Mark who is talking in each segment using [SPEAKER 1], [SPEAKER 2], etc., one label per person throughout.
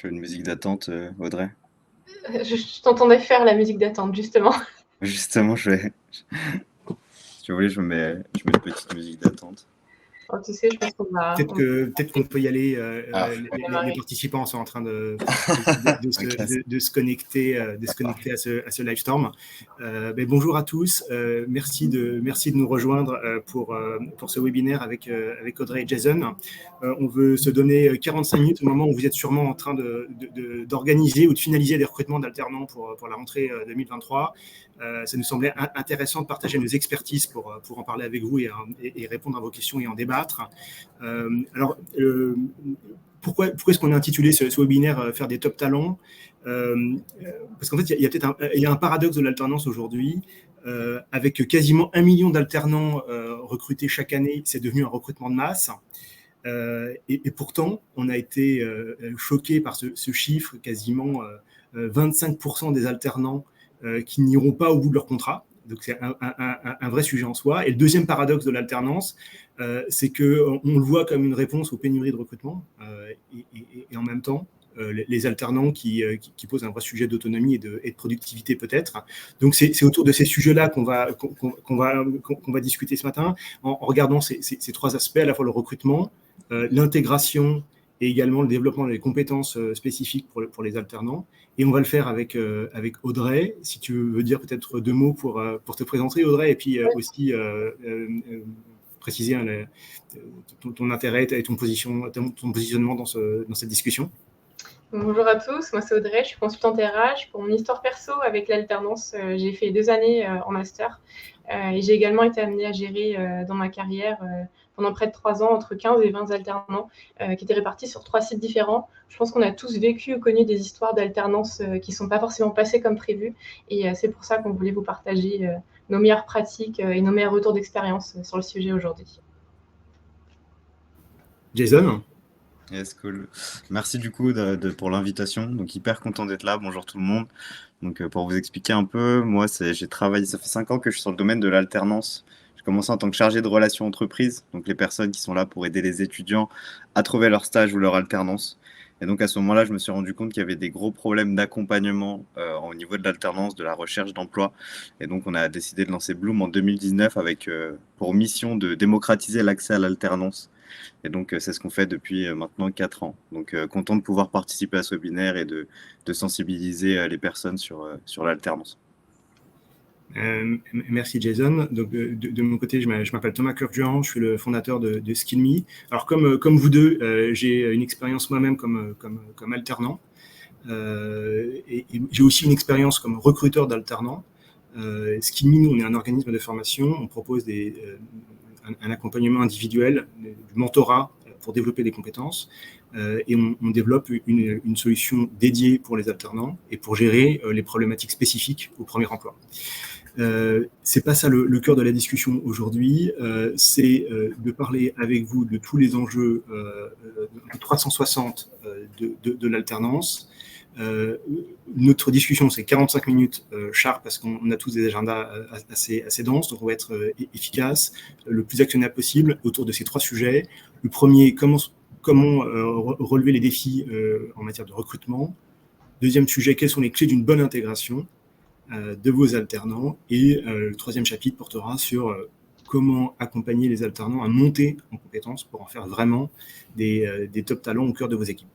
[SPEAKER 1] Tu veux une musique d'attente, Audrey?
[SPEAKER 2] Je t'entendais faire la musique d'attente, justement.
[SPEAKER 1] Justement, si tu voulais, je mets une petite musique d'attente.
[SPEAKER 2] Alors, tu sais, je pense qu'on va,
[SPEAKER 3] Peut-être qu'on peut y aller.
[SPEAKER 1] Ah,
[SPEAKER 3] Les
[SPEAKER 2] démarrer.
[SPEAKER 3] participants sont en train
[SPEAKER 1] ok.
[SPEAKER 3] de se connecter, à ce live storm. Mais bonjour à tous. Merci de nous rejoindre pour ce webinaire avec Audrey et Jason. On veut se donner 45 minutes au moment où vous êtes sûrement en train d'organiser ou de finaliser des recrutements d'alternants pour la rentrée 2023. Ça nous semblait intéressant de partager nos expertises pour en parler avec vous et répondre à vos questions et en débattre. Pourquoi est-ce qu'on a intitulé ce webinaire Faire des top talents Parce qu'en fait, il y a un paradoxe de l'alternance aujourd'hui. Avec quasiment 1 million d'alternants recrutés chaque année, c'est devenu un recrutement de masse. Et pourtant, on a été choqué par ce chiffre, quasiment 25% des alternants qui n'iront pas au bout de leur contrat. Donc c'est un vrai sujet en soi. Et le deuxième paradoxe de l'alternance, c'est qu'on le voit comme une réponse aux pénuries de recrutement et en même temps, les alternants qui posent un vrai sujet d'autonomie et de productivité peut-être. Donc c'est autour de ces sujets-là qu'on va discuter ce matin en regardant ces trois aspects, à la fois le recrutement, l'intégration et également le développement des compétences spécifiques pour les alternants. Et on va le faire avec Audrey. Si tu veux dire peut-être 2 mots pour te présenter, Audrey, et puis aussi préciser ton intérêt et ton positionnement dans cette discussion.
[SPEAKER 2] Bonjour à tous, moi c'est Audrey, je suis consultante RH. Pour mon histoire perso avec l'alternance, j'ai fait 2 années en master et j'ai également été amenée à gérer dans ma carrière pendant près de 3 ans entre 15 et 20 alternants qui étaient répartis sur 3 sites différents. Je pense qu'on a tous vécu ou connu des histoires d'alternance qui ne sont pas forcément passées comme prévu et c'est pour ça qu'on voulait vous partager nos meilleures pratiques et nos meilleurs retours d'expérience sur le sujet aujourd'hui.
[SPEAKER 3] Jason?
[SPEAKER 1] Yes, cool. Merci du coup pour l'invitation. Donc hyper content d'être là. Bonjour tout le monde. Donc pour vous expliquer un peu, moi j'ai travaillé, ça fait 5 ans que je suis sur le domaine de l'alternance. J'ai commencé en tant que chargé de relations entreprises, donc les personnes qui sont là pour aider les étudiants à trouver leur stage ou leur alternance. Et donc à ce moment-là, je me suis rendu compte qu'il y avait des gros problèmes d'accompagnement au niveau de l'alternance, de la recherche d'emploi. Et donc on a décidé de lancer Bloom en 2019 avec pour mission de démocratiser l'accès à l'alternance. Et donc, c'est ce qu'on fait depuis maintenant 4 ans. Donc, content de pouvoir participer à ce webinaire et de sensibiliser les personnes sur l'alternance.
[SPEAKER 3] Merci Jason. Donc, de mon côté, je m'appelle Thomas Curjuan, je suis le fondateur de SkillMe. Alors, comme vous deux, j'ai une expérience moi-même comme alternant. Et j'ai aussi une expérience comme recruteur d'alternants. SkillMe, on est un organisme de formation, on propose un accompagnement individuel, du mentorat pour développer des compétences. Et on développe une solution dédiée pour les alternants et pour gérer les problématiques spécifiques au premier emploi. C'est pas ça le cœur de la discussion aujourd'hui, c'est de parler avec vous de tous les enjeux 360 de l'alternance. Notre discussion, c'est 45 minutes sharp parce qu'on a tous des agendas assez denses, donc on va être efficace, le plus actionnable possible autour de ces 3 sujets. Le premier, comment relever les défis en matière de recrutement. Deuxième sujet, quelles sont les clés d'une bonne intégration de vos alternants. Et le troisième chapitre portera sur comment accompagner les alternants à monter en compétences pour en faire vraiment des top talents au cœur de vos équipes.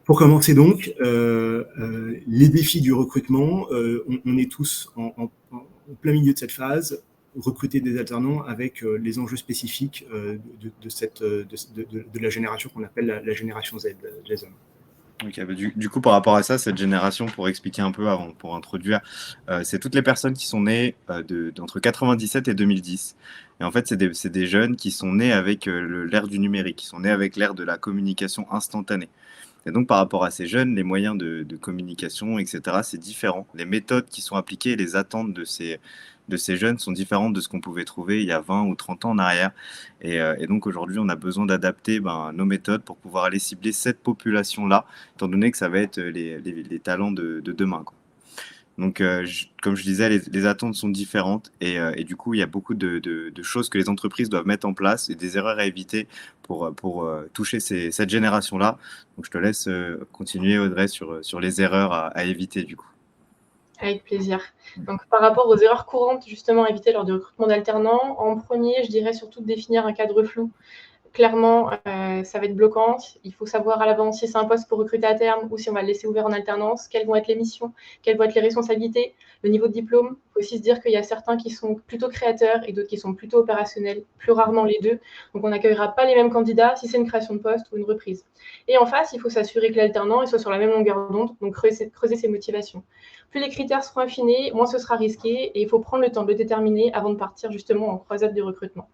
[SPEAKER 3] Pour commencer donc, les défis du recrutement, on est tous en plein milieu de cette phase, recruter des alternants avec les enjeux spécifiques de la génération qu'on appelle la génération Z, Jason.
[SPEAKER 1] Ok, bah du coup, par rapport à ça, cette génération, pour expliquer un peu avant, pour introduire, c'est toutes les personnes qui sont nées d'entre 97 et 2010. Et en fait, c'est des jeunes qui sont nés avec l'ère du numérique, qui sont nés avec l'ère de la communication instantanée. Et donc, par rapport à ces jeunes, les moyens de communication, etc., c'est différent. Les méthodes qui sont appliquées et les attentes de ces jeunes sont différentes de ce qu'on pouvait trouver il y a 20 ou 30 ans en arrière. Et donc, aujourd'hui, on a besoin d'adapter nos méthodes pour pouvoir aller cibler cette population-là, étant donné que ça va être les talents de demain, quoi. Donc, comme je disais, les attentes sont différentes et du coup, il y a beaucoup de choses que les entreprises doivent mettre en place et des erreurs à éviter pour toucher cette génération-là. Donc, je te laisse continuer, Audrey, sur les erreurs à éviter du coup.
[SPEAKER 2] Avec plaisir. Donc, par rapport aux erreurs courantes justement à éviter lors du recrutement d'alternants, en premier, je dirais surtout de définir un cadre flou. Clairement, ça va être bloquant. Il faut savoir à l'avance si c'est un poste pour recruter à terme ou si on va le laisser ouvert en alternance, quelles vont être les missions, quelles vont être les responsabilités, le niveau de diplôme. Il faut aussi se dire qu'il y a certains qui sont plutôt créateurs et d'autres qui sont plutôt opérationnels, plus rarement les deux. Donc, on n'accueillera pas les mêmes candidats si c'est une création de poste ou une reprise. Et en face, il faut s'assurer que l'alternant soit sur la même longueur d'onde, donc creuser ses motivations. Plus les critères seront affinés, moins ce sera risqué et il faut prendre le temps de le déterminer avant de partir justement en croisade de recrutement.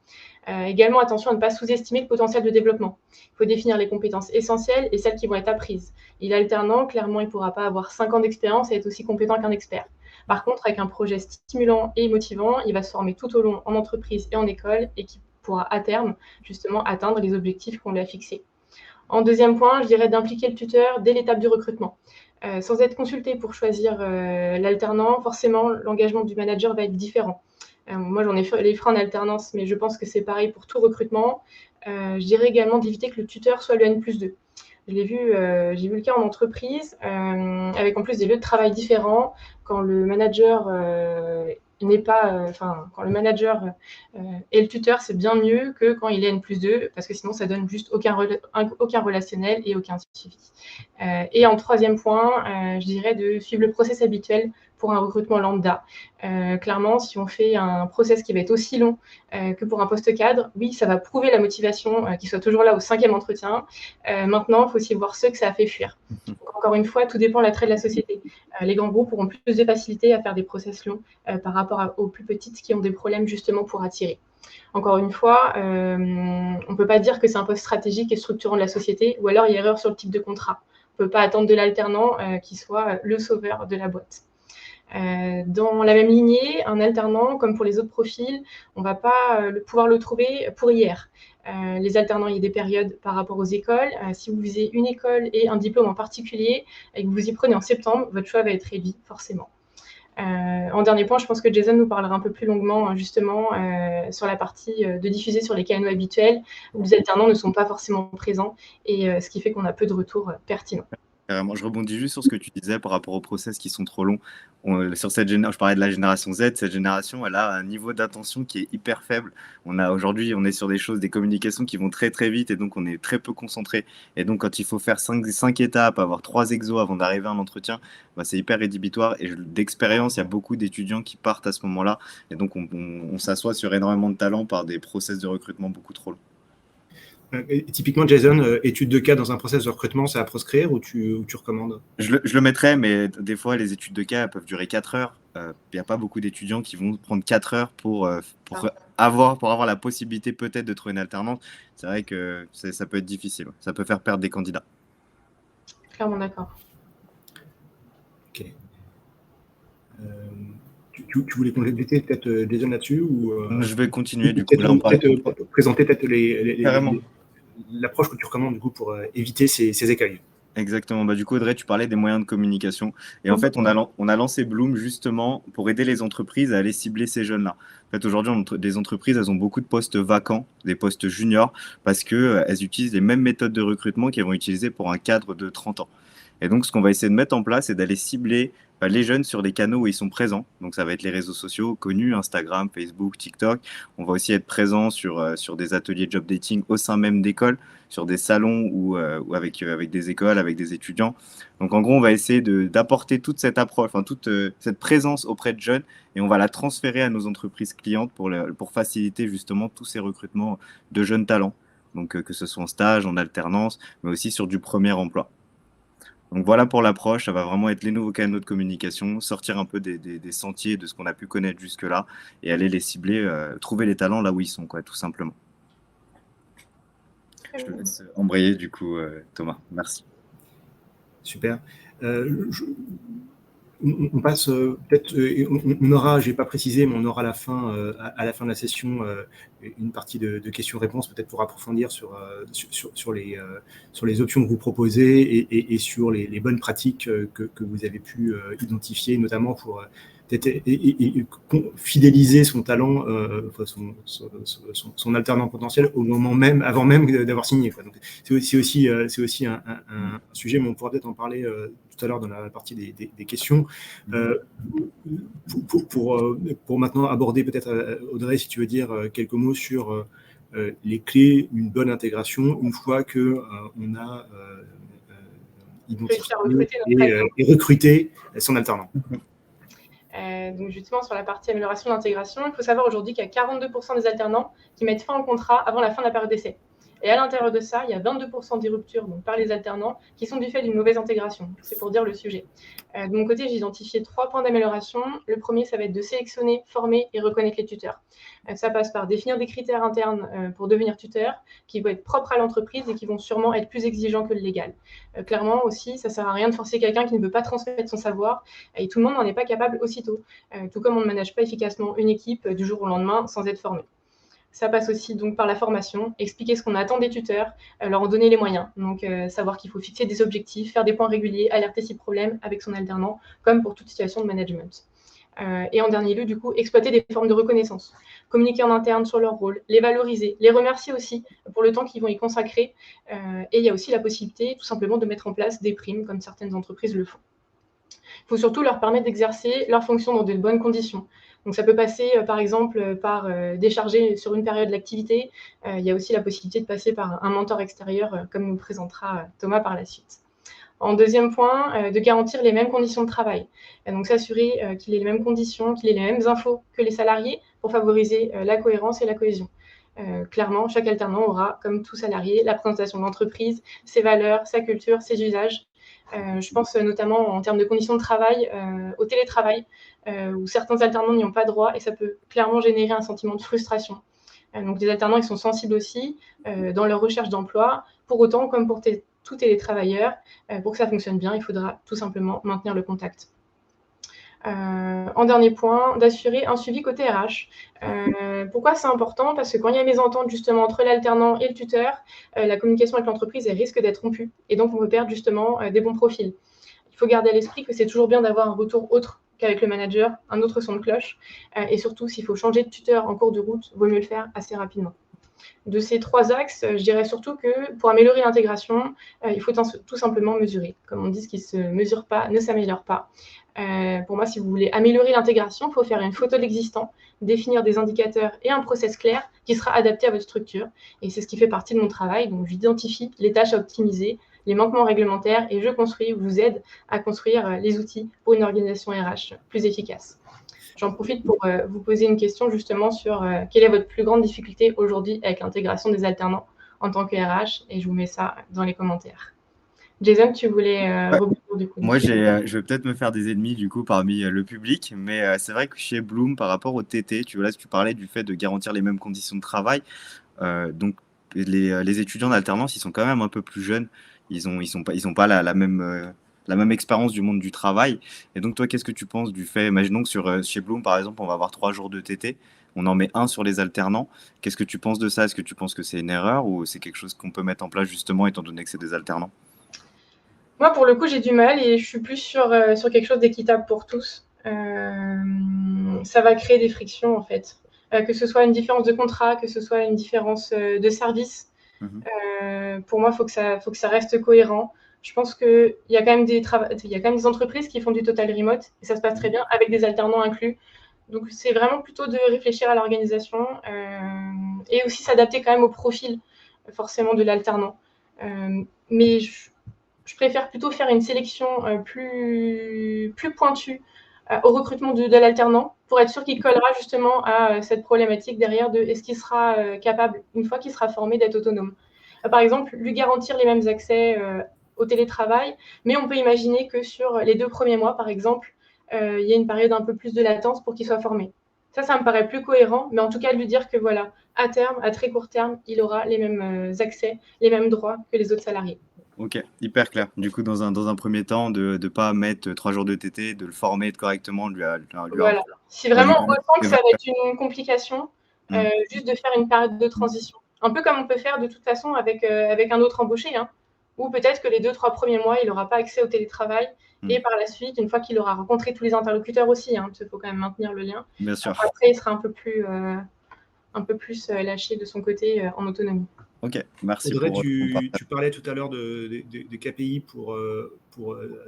[SPEAKER 2] Également, attention à ne pas sous-estimer le potentiel de développement. Il faut définir les compétences essentielles et celles qui vont être apprises. Il est alternant, clairement, il ne pourra pas avoir 5 ans d'expérience et être aussi compétent qu'un expert. Par contre, avec un projet stimulant et motivant, il va se former tout au long en entreprise et en école et qui pourra à terme justement atteindre les objectifs qu'on lui a fixés. En deuxième point, je dirais d'impliquer le tuteur dès l'étape du recrutement. Sans être consulté pour choisir l'alternant, forcément, l'engagement du manager va être différent. Moi, j'en ai fait les freins en alternance, mais je pense que c'est pareil pour tout recrutement. Je dirais également d'éviter que le tuteur soit le N+2. J'ai vu le cas en entreprise, avec en plus des lieux de travail différents. Quand le manager n'est pas, quand le manager est le tuteur, c'est bien mieux que quand il est N+2, parce que sinon ça donne juste aucun relationnel et aucun suivi. Et en troisième point, je dirais de suivre le process habituel pour un recrutement lambda. Clairement, si on fait un process qui va être aussi long que pour un poste cadre, oui, ça va prouver la motivation qu'il soit toujours là au 5e entretien. Maintenant, il faut aussi voir ceux que ça a fait fuir. Donc, encore une fois, tout dépend de l'attrait de la société. Les grands groupes auront plus de facilité à faire des process longs par rapport aux plus petites qui ont des problèmes justement pour attirer. Encore une fois, on ne peut pas dire que c'est un poste stratégique et structurant de la société, ou alors il y a erreur sur le type de contrat. On ne peut pas attendre de l'alternant qui soit le sauveur de la boîte. Dans la même lignée, un alternant, comme pour les autres profils, on ne va pas pouvoir le trouver pour hier. Les alternants, il y a des périodes par rapport aux écoles. Si vous visez une école et un diplôme en particulier et que vous y prenez en septembre, votre choix va être réduit, forcément. En dernier point, je pense que Jason nous parlera un peu plus longuement justement sur la partie de diffuser sur les canaux habituels où les alternants ne sont pas forcément présents et ce qui fait qu'on a peu de retours pertinents.
[SPEAKER 1] Carrément, je rebondis juste sur ce que tu disais par rapport aux process qui sont trop longs. Je parlais de la génération Z. Cette génération, elle a un niveau d'attention qui est hyper faible. Aujourd'hui, on est sur des choses, des communications qui vont très très vite et donc on est très peu concentré. Et donc, quand il faut faire cinq étapes, avoir 3 exos avant d'arriver à un entretien, bah, c'est hyper rédhibitoire. Et d'expérience, il y a beaucoup d'étudiants qui partent à ce moment-là. Et donc, on s'assoit sur énormément de talents par des process de recrutement beaucoup trop longs.
[SPEAKER 3] Et typiquement, Jason, études de cas dans un process de recrutement, c'est à proscrire ou tu recommandes?
[SPEAKER 1] Je le mettrais, mais des fois, les études de cas peuvent durer 4 heures. Il n'y a pas beaucoup d'étudiants qui vont prendre 4 heures pour avoir la possibilité peut-être de trouver une alternance. C'est vrai que ça peut être difficile. Ça peut faire perdre des candidats.
[SPEAKER 2] Clairement d'accord.
[SPEAKER 3] Ok. Tu voulais compléter peut-être Jason là-dessus ou
[SPEAKER 1] Je vais continuer du coup. Là, on parle
[SPEAKER 3] présenter peut-être l'approche que tu recommandes du coup pour éviter ces écueils.
[SPEAKER 1] Exactement. Bah, du coup, Audrey, tu parlais des moyens de communication. Et en fait, on a lancé Bloom justement pour aider les entreprises à aller cibler ces jeunes-là. En fait, aujourd'hui, des entreprises, elles ont beaucoup de postes vacants, des postes juniors, parce qu'elles utilisent les mêmes méthodes de recrutement qu'elles vont utiliser pour un cadre de 30 ans. Et donc, ce qu'on va essayer de mettre en place, c'est d'aller cibler les jeunes sur des canaux où ils sont présents. Donc, ça va être les réseaux sociaux connus, Instagram, Facebook, TikTok. On va aussi être présent sur des ateliers de job dating au sein même d'écoles, sur des salons ou avec des écoles, avec des étudiants. Donc, en gros, on va essayer d'apporter toute cette approche, toute cette présence auprès de jeunes et on va la transférer à nos entreprises clientes pour faciliter justement tous ces recrutements de jeunes talents. Donc, que ce soit en stage, en alternance, mais aussi sur du premier emploi. Donc voilà pour l'approche, ça va vraiment être les nouveaux canaux de communication, sortir un peu des sentiers de ce qu'on a pu connaître jusque-là et aller les cibler, trouver les talents là où ils sont, quoi, tout simplement. Je te laisse embrayer du coup, Thomas. Merci.
[SPEAKER 3] Super. on passe peut-être, on aura, je n'ai pas précisé, mais on aura à la fin de la session une partie de questions-réponses, peut-être pour approfondir sur les options que vous proposez et sur les bonnes pratiques que vous avez pu identifier, notamment pour peut-être fidéliser son talent, son alternant potentiel au moment même, avant même d'avoir signé, quoi. Donc, c'est aussi un sujet, mais on pourra peut-être en parler tout à l'heure dans la partie des questions. Pour maintenant aborder peut-être, Audrey, si tu veux dire quelques mots sur les clés d'une bonne intégration une fois qu'on a identifié et recruté son alternant.
[SPEAKER 2] Donc justement, sur la partie amélioration de l'intégration, il faut savoir aujourd'hui qu'il y a 42% des alternants qui mettent fin au contrat avant la fin de la période d'essai. Et à l'intérieur de ça, il y a 22% des ruptures donc, par les alternants qui sont du fait d'une mauvaise intégration. C'est pour dire le sujet. De mon côté, j'ai identifié 3 points d'amélioration. Le premier, ça va être de sélectionner, former et reconnaître les tuteurs. Ça passe par définir des critères internes pour devenir tuteur qui vont être propres à l'entreprise et qui vont sûrement être plus exigeants que le légal. Clairement aussi, ça ne sert à rien de forcer quelqu'un qui ne veut pas transmettre son savoir et tout le monde n'en est pas capable aussitôt. Tout comme on ne manage pas efficacement une équipe du jour au lendemain sans être formé. Ça passe aussi donc par la formation, expliquer ce qu'on attend des tuteurs, leur en donner les moyens. Donc, savoir qu'il faut fixer des objectifs, faire des points réguliers, alerter si problème avec son alternant, comme pour toute situation de management. Et en dernier lieu, du coup, exploiter des formes de reconnaissance. Communiquer en interne sur leur rôle, les valoriser, les remercier aussi pour le temps qu'ils vont y consacrer. Et il y a aussi la possibilité, tout simplement, de mettre en place des primes, comme certaines entreprises le font. Il faut surtout leur permettre d'exercer leurs fonctions dans de bonnes conditions. Donc, ça peut passer, par exemple, par décharger sur une période l'activité. Il y a aussi la possibilité de passer par un mentor extérieur, comme nous présentera Thomas par la suite. En deuxième point, de garantir les mêmes conditions de travail. Donc, s'assurer qu'il ait les mêmes conditions, qu'il ait les mêmes infos que les salariés pour favoriser la cohérence et la cohésion. Clairement, chaque alternant aura, comme tout salarié, la présentation de l'entreprise, ses valeurs, sa culture, ses usages. Je pense notamment en termes de conditions de travail, au télétravail, où certains alternants n'y ont pas droit et ça peut clairement générer un sentiment de frustration. Donc les alternants, ils sont sensibles aussi dans leur recherche d'emploi. Pour autant, comme pour tout télétravailleur, pour que ça fonctionne bien, il faudra tout simplement maintenir le contact. En dernier point, d'assurer un suivi côté RH. Pourquoi c'est important? Parce que quand il y a une mésentente justement entre l'alternant et le tuteur, la communication avec l'entreprise risque d'être rompue et donc on peut perdre justement des bons profils. Il faut garder à l'esprit que c'est toujours bien d'avoir un retour autre qu'avec le manager, un autre son de cloche et surtout s'il faut changer de tuteur en cours de route, vaut mieux le faire assez rapidement. De ces 3 axes, je dirais surtout que pour améliorer l'intégration, il faut tout simplement mesurer. Comme on dit, ce qui ne se mesure pas ne s'améliore pas. Pour moi, si vous voulez améliorer l'intégration, il faut faire une photo de l'existant, définir des indicateurs et un process clair qui sera adapté à votre structure. Et c'est ce qui fait partie de mon travail. Donc, j'identifie les tâches à optimiser, les manquements réglementaires et je vous aide à construire les outils pour une organisation RH plus efficace. J'en profite pour vous poser une question justement sur quelle est votre plus grande difficulté aujourd'hui avec l'intégration des alternants en tant que RH et je vous mets ça dans les commentaires. Jason, tu voulais rebondir du coup.
[SPEAKER 1] Moi, je vais peut-être me faire des ennemis du coup parmi le public, mais c'est vrai que chez Bloom, par rapport au TT, tu parlais du fait de garantir les mêmes conditions de travail. Donc, les étudiants d'alternance, ils sont quand même un peu plus jeunes. Ils sont pas la même expérience du monde du travail. Et donc, toi, qu'est-ce que tu penses du fait, imaginons que chez Bloom, par exemple, on va avoir 3 jours de TT, on en met 1 sur les alternants. Qu'est-ce que tu penses de ça? Est-ce que tu penses que c'est une erreur ou c'est quelque chose qu'on peut mettre en place justement étant donné que c'est des alternants?
[SPEAKER 2] Moi, pour le coup, j'ai du mal et je suis plus sur quelque chose d'équitable pour tous. Ça va créer des frictions, en fait. Que ce soit une différence de contrat, que ce soit une différence de service. Pour moi, il faut que ça reste cohérent. Je pense qu'il y a quand même des entreprises qui font du total remote et ça se passe très bien avec des alternants inclus. Donc, c'est vraiment plutôt de réfléchir à l'organisation et aussi s'adapter quand même au profil forcément de l'alternant. Mais je préfère plutôt faire une sélection plus pointue au recrutement de l'alternant pour être sûr qu'il collera justement à cette problématique derrière de est-ce qu'il sera capable, une fois qu'il sera formé, d'être autonome. Par exemple, lui garantir les mêmes accès au télétravail, mais on peut imaginer que sur les 2 premiers mois, par exemple, il y a une période un peu plus de latence pour qu'il soit formé. Ça me paraît plus cohérent, mais en tout cas de lui dire que voilà, à terme, à très court terme, il aura les mêmes accès, les mêmes droits que les autres salariés.
[SPEAKER 1] Ok, hyper clair. Du coup, dans un premier temps, de ne pas mettre 3 jours de TT, de le former correctement,
[SPEAKER 2] Voilà. Si
[SPEAKER 1] bah, lui
[SPEAKER 2] vraiment on
[SPEAKER 1] donner
[SPEAKER 2] ressent que
[SPEAKER 1] des
[SPEAKER 2] ça va
[SPEAKER 1] valeurs.
[SPEAKER 2] être une complication,
[SPEAKER 1] Hmm.
[SPEAKER 2] juste de faire une période de transition. Un peu comme on peut faire de toute façon avec un autre embauché, hein, où peut-être que les 2-3 premiers mois, il n'aura pas accès au télétravail.
[SPEAKER 1] Hmm.
[SPEAKER 2] Et par la suite, une fois qu'il aura rencontré tous les interlocuteurs aussi, hein, parce qu'il faut quand même maintenir le lien,
[SPEAKER 1] Bien sûr.
[SPEAKER 2] après, il sera un peu plus lâché de son côté en autonomie.
[SPEAKER 1] Ok, merci
[SPEAKER 3] Audrey,
[SPEAKER 1] pour
[SPEAKER 3] tu parlais tout à l'heure de KPI pour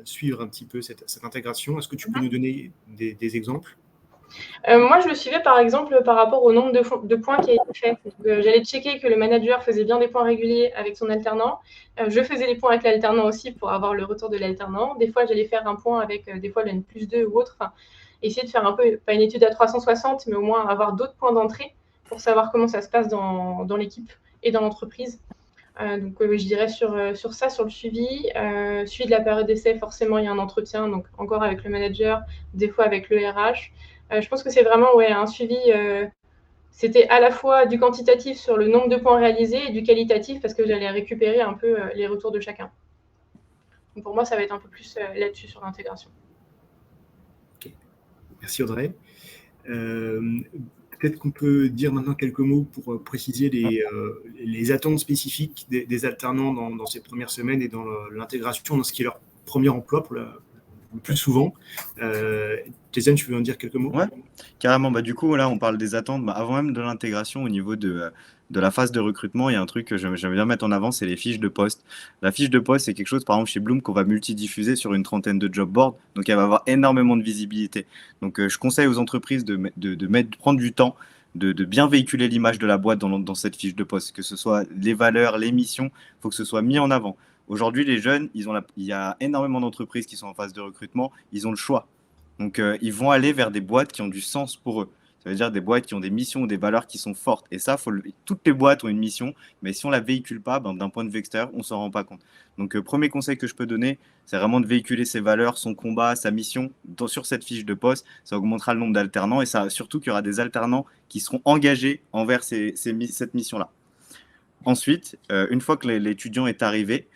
[SPEAKER 3] suivre un petit peu cette intégration. Est-ce que tu peux nous donner des exemples?
[SPEAKER 2] Moi, je le suivais par exemple par rapport au nombre de points qui a été fait. J'allais checker que le manager faisait bien des points réguliers avec son alternant. Je faisais les points avec l'alternant aussi pour avoir le retour de l'alternant. Des fois, j'allais faire un point avec des fois le N+2 ou autre. Enfin, essayer de faire un peu, pas une étude à 360, mais au moins avoir d'autres points d'entrée pour savoir comment ça se passe dans l'équipe et dans l'entreprise. Donc, je dirais sur ça, sur le suivi. Suivi de la période d'essai, forcément, il y a un entretien, donc encore avec le manager, des fois avec le RH. Je pense que c'est vraiment un suivi. C'était à la fois du quantitatif sur le nombre de points réalisés et du qualitatif parce que j'allais récupérer un peu les retours de chacun. Donc pour moi, ça va être un peu plus là-dessus sur l'intégration.
[SPEAKER 3] Okay. Merci Audrey. Peut-être qu'on peut dire maintenant quelques mots pour préciser les attentes spécifiques des alternants dans ces premières semaines et dans l'intégration dans ce qui est leur premier emploi le plus souvent. Jason, tu veux en dire quelques mots?
[SPEAKER 1] Ouais, carrément. Bah, du coup, là, on parle des attentes. Bah, avant même de l'intégration, au niveau de la phase de recrutement, il y a un truc que j'aime bien mettre en avant, c'est les fiches de poste. La fiche de poste, c'est quelque chose, par exemple, chez Bloom, qu'on va multidiffuser sur une trentaine de job boards. Donc, elle va avoir énormément de visibilité. Donc, je conseille aux entreprises de prendre du temps, de bien véhiculer l'image de la boîte dans cette fiche de poste, que ce soit les valeurs, les missions, il faut que ce soit mis en avant. Aujourd'hui, les jeunes, il y a énormément d'entreprises qui sont en phase de recrutement, ils ont le choix. Donc, ils vont aller vers des boîtes qui ont du sens pour eux. Ça veut dire des boîtes qui ont des missions ou des valeurs qui sont fortes. Et ça, toutes les boîtes ont une mission, mais si on ne la véhicule pas, ben, d'un point de vue extérieur, on ne s'en rend pas compte. Donc, premier conseil que je peux donner, c'est vraiment de véhiculer ses valeurs, son combat, sa mission sur cette fiche de poste. Ça augmentera le nombre d'alternants et ça, surtout qu'il y aura des alternants qui seront engagés envers cette mission-là. Ensuite, une fois que l'étudiant est arrivé,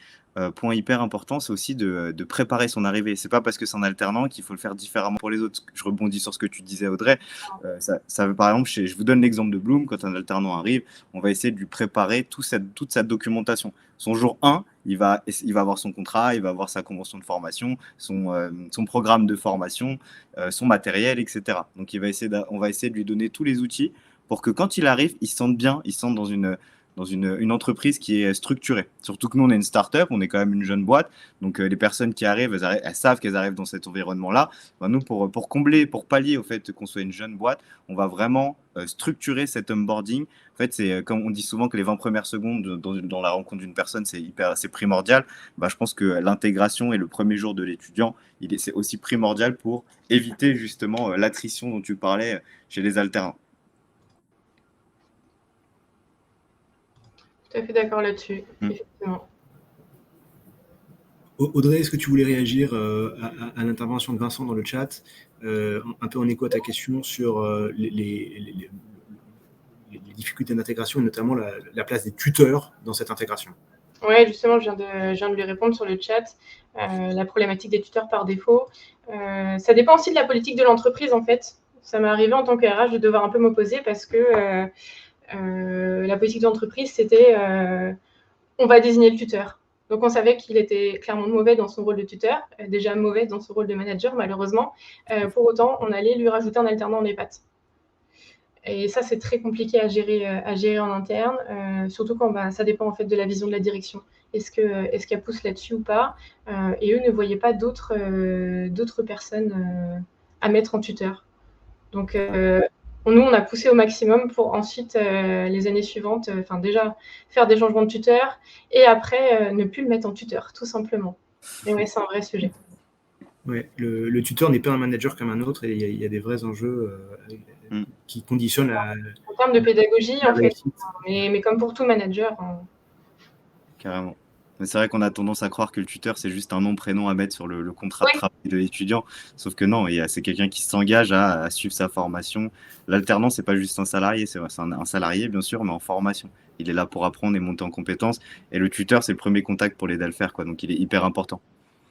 [SPEAKER 1] point hyper important, c'est aussi de préparer son arrivée. C'est pas parce que c'est un alternant qu'il faut le faire différemment pour les autres. Je rebondis sur ce que tu disais, Audrey. Par exemple, je vous donne l'exemple de Bloom. Quand un alternant arrive, on va essayer de lui préparer toute sa documentation. Son jour 1, il va avoir son contrat, il va avoir sa convention de formation, son programme de formation, son matériel, etc. Donc, on va essayer de lui donner tous les outils pour que quand il arrive, il se sente bien, il se sente dans une entreprise qui est structurée. Surtout que nous, on est une start-up, on est quand même une jeune boîte. Donc, les personnes qui arrivent, elles savent qu'elles arrivent dans cet environnement-là. Ben, nous, pour combler, pour pallier au fait qu'on soit une jeune boîte, on va vraiment structurer cet onboarding. En fait, c'est comme on dit souvent que les 20 premières secondes dans la rencontre d'une personne, c'est primordial. Ben, je pense que l'intégration et le premier jour de l'étudiant, c'est aussi primordial pour éviter justement l'attrition dont tu parlais chez les alternants.
[SPEAKER 2] Tout à fait d'accord là-dessus, effectivement.
[SPEAKER 3] Audrey, est-ce que tu voulais réagir à l'intervention de Vincent dans le chat, un peu en écho à ta question sur les difficultés d'intégration et notamment la place des tuteurs dans cette intégration?
[SPEAKER 2] Oui, justement, je viens de lui répondre sur le chat. La problématique des tuteurs par défaut. Ça dépend aussi de la politique de l'entreprise, en fait. Ça m'est arrivé en tant que RH de devoir un peu m'opposer parce que la politique de l'entreprise, c'était on va désigner le tuteur. Donc, on savait qu'il était clairement mauvais dans son rôle de tuteur, déjà mauvais dans son rôle de manager, malheureusement. Pour autant, on allait lui rajouter un alternant en EHPAD. Et ça, c'est très compliqué à gérer en interne, surtout quand ça dépend en fait de la vision de la direction. Est-ce qu'elle pousse là-dessus ou pas? Et eux ne voyaient pas d'autres personnes à mettre en tuteur. Donc, nous, on a poussé au maximum pour ensuite, les années suivantes, déjà faire des changements de tuteur et après, ne plus le mettre en tuteur, tout simplement. Et ouais, c'est un vrai sujet.
[SPEAKER 3] Ouais, le tuteur n'est pas un manager comme un autre et il y a des vrais enjeux qui conditionnent
[SPEAKER 2] en termes de pédagogie, en fait, mais comme pour tout manager.
[SPEAKER 1] Carrément. Mais c'est vrai qu'on a tendance à croire que le tuteur, c'est juste un nom, prénom à mettre sur le contrat de
[SPEAKER 2] Oui,
[SPEAKER 1] travail de l'étudiant. Sauf que non, c'est quelqu'un qui s'engage à suivre sa formation. L'alternant, c'est pas juste un salarié, c'est un salarié, bien sûr, mais en formation. Il est là pour apprendre et monter en compétences. Et le tuteur, c'est le premier contact pour l'aider à le faire, quoi. Donc, il est hyper important.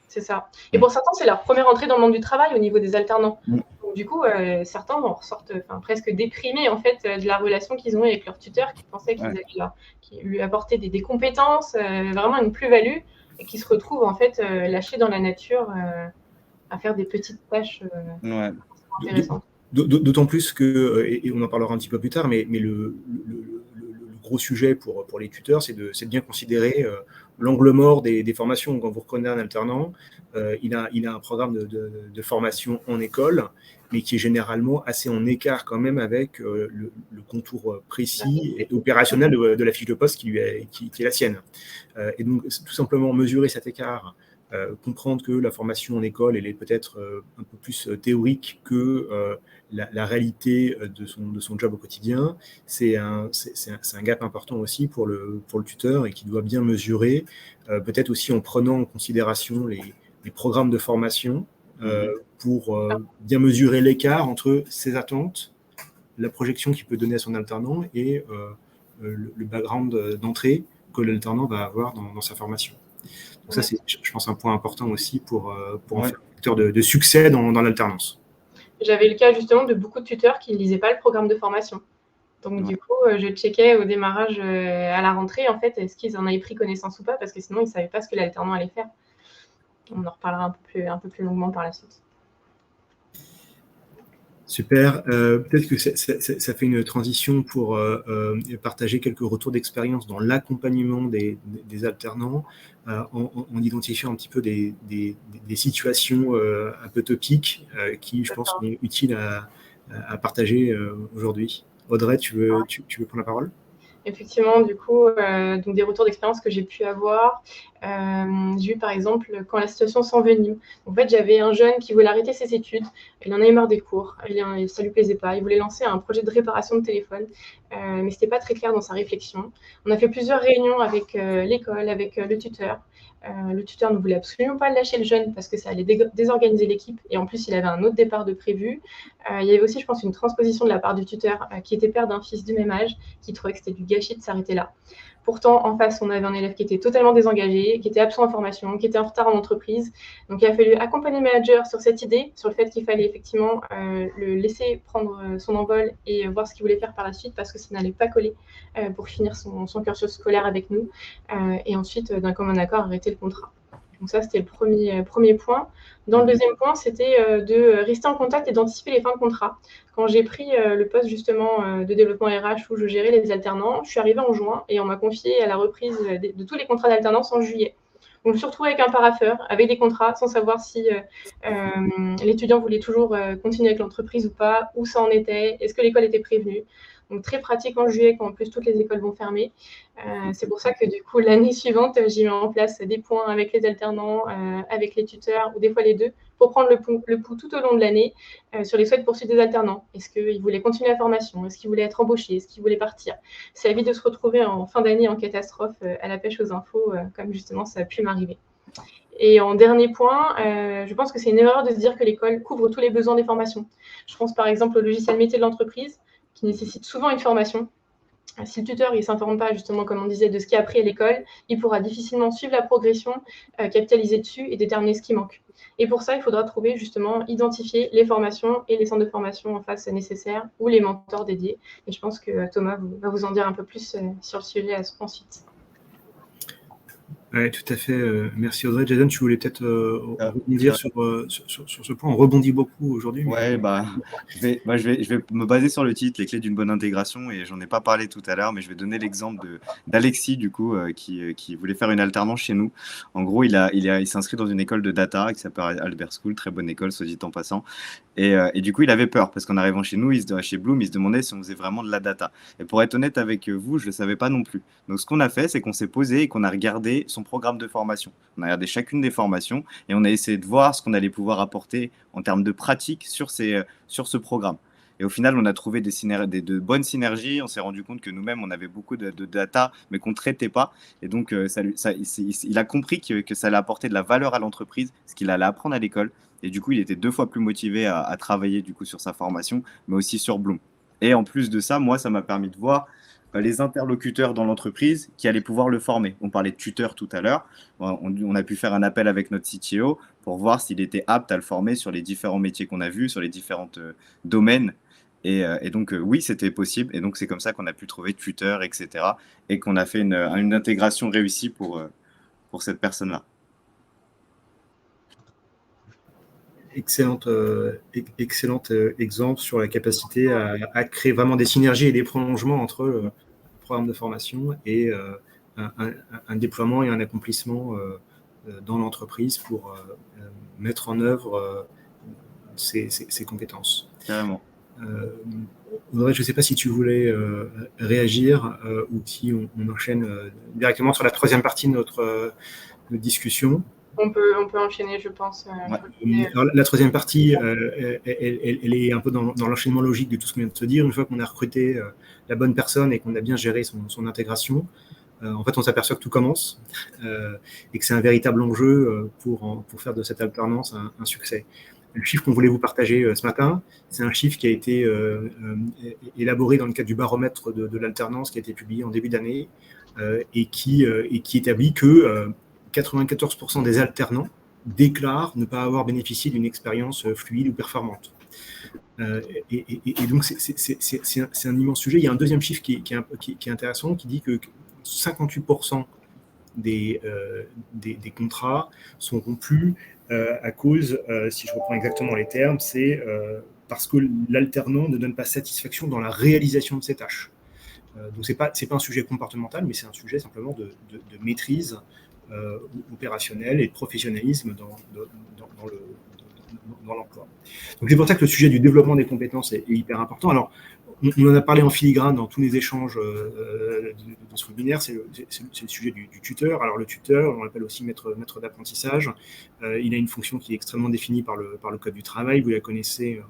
[SPEAKER 2] c'est ça. Et
[SPEAKER 1] Mm.
[SPEAKER 2] pour certains, c'est leur première entrée dans le monde du travail au niveau des alternants.
[SPEAKER 1] Mm.
[SPEAKER 2] Donc, du coup, certains en ressortent presque déprimés en fait, de la relation qu'ils ont eu avec leur tuteur, qui pensaient qu'ils
[SPEAKER 1] Ouais.
[SPEAKER 2] allaient qui lui apportaient des compétences, vraiment une plus-value, et qui se retrouvent en fait lâchés dans la nature à faire des petites tâches
[SPEAKER 1] Ouais.
[SPEAKER 2] intéressantes.
[SPEAKER 3] D'autant plus que, et on en parlera un petit peu plus tard, mais le gros sujet pour les tuteurs, c'est de bien considérer l'angle mort des formations. Quand vous reprenez un alternant, il a un programme de formation en école, mais qui est généralement assez en écart quand même avec le contour précis et opérationnel de la fiche de poste qui est la sienne. Et donc, tout simplement mesurer cet écart, comprendre que la formation en école, elle est peut-être un peu plus théorique que la réalité de son job au quotidien, c'est un gap important aussi pour le tuteur et qui doit bien mesurer, peut-être aussi en prenant en considération les programmes de formation pour bien mesurer l'écart entre ses attentes, la projection qu'il peut donner à son alternant et le background d'entrée que l'alternant va avoir dans sa formation. Donc ça, c'est, je pense, un point important aussi pour en faire un facteur de succès dans l'alternance.
[SPEAKER 2] J'avais le cas justement de beaucoup de tuteurs qui ne lisaient pas le programme de formation. Donc, du coup, je checkais au démarrage à la rentrée, en fait, est-ce qu'ils en avaient pris connaissance ou pas, parce que sinon, ils ne savaient pas ce que l'alternant allait faire. On en reparlera un peu plus longuement par la suite.
[SPEAKER 3] Super. Peut-être que ça fait une transition pour partager quelques retours d'expérience dans l'accompagnement des alternants, en identifiant un petit peu des situations un peu topiques qui, je pense, sont utiles à partager aujourd'hui. Audrey, tu veux prendre la parole ?
[SPEAKER 2] Effectivement, du coup, donc des retours d'expérience que j'ai pu avoir. J'ai eu par exemple quand la situation s'envenime. En fait, j'avais un jeune qui voulait arrêter ses études. Il en avait marre des cours. Ça lui plaisait pas. Il voulait lancer un projet de réparation de téléphone, mais c'était pas très clair dans sa réflexion. On a fait plusieurs réunions avec l'école, avec le tuteur. Le tuteur ne voulait absolument pas lâcher le jeune parce que ça allait désorganiser l'équipe. Et en plus, il avait un autre départ de prévu. Il y avait aussi, je pense, une transposition de la part du tuteur qui était père d'un fils du même âge, qui trouvait que c'était du gâchis de s'arrêter là. Pourtant, en face, on avait un élève qui était totalement désengagé, qui était absent en formation, qui était en retard en entreprise. Donc, il a fallu accompagner le manager sur cette idée, sur le fait qu'il fallait effectivement le laisser prendre son envol et voir ce qu'il voulait faire par la suite, parce que ça n'allait pas coller pour finir son cursus scolaire avec nous. Et ensuite, d'un commun accord, arrêter le contrat. Donc ça, c'était le premier point. Dans le deuxième point, c'était de rester en contact et d'anticiper les fins de contrat. Quand j'ai pris le poste justement de développement RH où je gérais les alternants, je suis arrivée en juin et on m'a confié à la reprise de tous les contrats d'alternance en juillet. Donc je me suis retrouvée avec un parapheur, avec des contrats, sans savoir si l'étudiant voulait toujours continuer avec l'entreprise ou pas, où ça en était, est-ce que l'école était prévenue. Donc très pratique en juillet quand en plus toutes les écoles vont fermer. C'est pour ça que du coup l'année suivante, j'ai mis en place des points avec les alternants, avec les tuteurs ou des fois les deux pour prendre le pouls tout au long de l'année sur les souhaits de poursuite des alternants. Est-ce qu'ils voulaient continuer la formation? Est-ce qu'ils voulaient être embauchés? Est-ce qu'ils voulaient partir? Ça évite de se retrouver en fin d'année en catastrophe à la pêche aux infos, comme justement ça a pu m'arriver. Et en dernier point, je pense que c'est une erreur de se dire que l'école couvre tous les besoins des formations. Je pense par exemple au logiciel métier de l'entreprise qui nécessite souvent une formation. Si le tuteur ne s'informe pas, justement, comme on disait, de ce qu'il a appris à l'école, il pourra difficilement suivre la progression, capitaliser dessus et déterminer ce qui manque. Et pour ça, il faudra trouver, justement, identifier les formations et les centres de formation en face nécessaires ou les mentors dédiés. Et je pense que Thomas va vous en dire un peu plus sur le sujet ensuite.
[SPEAKER 3] Oui, tout à fait. Merci Audrey. Jason, tu voulais peut-être rebondir sur ce point. On rebondit beaucoup aujourd'hui.
[SPEAKER 1] Ouais, je vais me baser sur le titre, les clés d'une bonne intégration, et j'en ai pas parlé tout à l'heure, mais je vais donner l'exemple d'Alexis, du coup, qui voulait faire une alternance chez nous. En gros, il s'est inscrit dans une école de data qui s'appelle Albert School, très bonne école, soit dit en passant. Et du coup, il avait peur, parce qu'en arrivant chez nous, chez Bloom, il se demandait si on faisait vraiment de la data. Et pour être honnête avec vous, je ne le savais pas non plus. Donc, ce qu'on a fait, c'est qu'on s'est posé et qu'on a regardé son programme de formation. On a regardé chacune des formations et on a essayé de voir ce qu'on allait pouvoir apporter en termes de pratique sur ce programme. Et au final, on a trouvé de bonnes synergies. On s'est rendu compte que nous-mêmes, on avait beaucoup de data, mais qu'on ne traitait pas. Et donc, il a compris que ça allait apporter de la valeur à l'entreprise, ce qu'il allait apprendre à l'école. Et du coup, il était 2 fois plus motivé à travailler du coup, sur sa formation, mais aussi sur Bloom. Et en plus de ça, moi, ça m'a permis de voir les interlocuteurs dans l'entreprise qui allaient pouvoir le former. On parlait de tuteur tout à l'heure. On a pu faire un appel avec notre CTO pour voir s'il était apte à le former sur les différents métiers qu'on a vus, sur les différents domaines. Et donc, oui, c'était possible. Et donc, c'est comme ça qu'on a pu trouver tuteur, etc. Et qu'on a fait une intégration réussie pour cette personne-là.
[SPEAKER 3] Excellent exemple sur la capacité à créer vraiment des synergies et des prolongements entre le programme de formation et un déploiement et un accomplissement dans l'entreprise pour mettre en œuvre ces compétences.
[SPEAKER 1] Carrément.
[SPEAKER 3] Audrey, je ne sais pas si tu voulais réagir ou si on enchaîne directement sur la troisième partie de notre discussion.
[SPEAKER 2] On peut enchaîner, je pense.
[SPEAKER 3] Ouais. Alors, la troisième partie, elle est un peu dans l'enchaînement logique de tout ce qu'on vient de se dire. Une fois qu'on a recruté la bonne personne et qu'on a bien géré son intégration, en fait, on s'aperçoit que tout commence et que c'est un véritable enjeu pour faire de cette alternance un succès. Le chiffre qu'on voulait vous partager ce matin, c'est un chiffre qui a été élaboré dans le cadre du baromètre de l'alternance qui a été publié en début d'année et qui établit que 94% des alternants déclarent ne pas avoir bénéficié d'une expérience fluide ou performante. Et donc, c'est un immense sujet. Il y a un deuxième chiffre qui est intéressant, qui dit que 58% des contrats sont rompus à cause, si je reprends exactement les termes, c'est parce que l'alternant ne donne pas satisfaction dans la réalisation de ses tâches. Donc, c'est pas un sujet comportemental, mais c'est un sujet simplement de maîtrise opérationnel et de professionnalisme dans l'emploi. Donc c'est pour ça que le sujet du développement des compétences est hyper important. Alors, on en a parlé en filigrane dans tous les échanges de ce webinaire, c'est le sujet du tuteur. Alors le tuteur, on l'appelle aussi maître d'apprentissage. Il a une fonction qui est extrêmement définie par le Code du travail, vous la connaissez,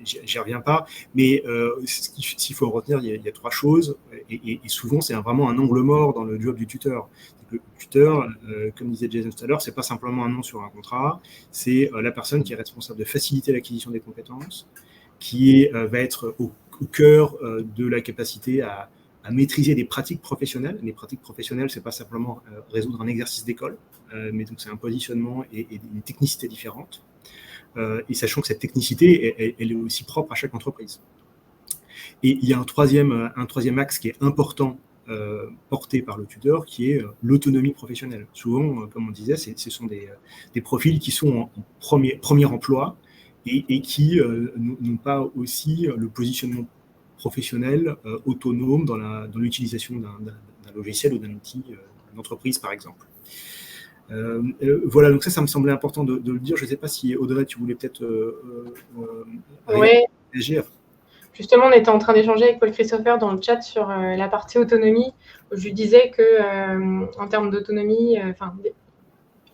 [SPEAKER 3] j'y reviens pas, mais s'il faut en retenir, il y a 3 choses, et souvent c'est vraiment un angle mort dans le job du tuteur. Le tuteur, comme disait Jason tout à l'heure, c'est pas simplement un nom sur un contrat, c'est la personne qui est responsable de faciliter l'acquisition des compétences, qui va être au cœur de la capacité à maîtriser des pratiques professionnelles. Les pratiques professionnelles, c'est pas simplement résoudre un exercice d'école, mais donc c'est un positionnement et une technicité différente. Et sachant que cette technicité, elle est aussi propre à chaque entreprise. Et il y a un troisième axe qui est important porté par le tuteur, qui est l'autonomie professionnelle. Souvent, comme on disait, ce sont des profils qui sont en premier emploi et qui n'ont pas aussi le positionnement professionnel autonome dans l'utilisation d'un logiciel ou d'un outil d'entreprise, par exemple. Voilà, donc ça me semblait important de le dire. Je ne sais pas si, Audrey, tu voulais peut-être réagir.
[SPEAKER 2] Justement, on était en train d'échanger avec Paul Christopher dans le chat sur la partie autonomie, où je lui disais qu'en termes d'autonomie,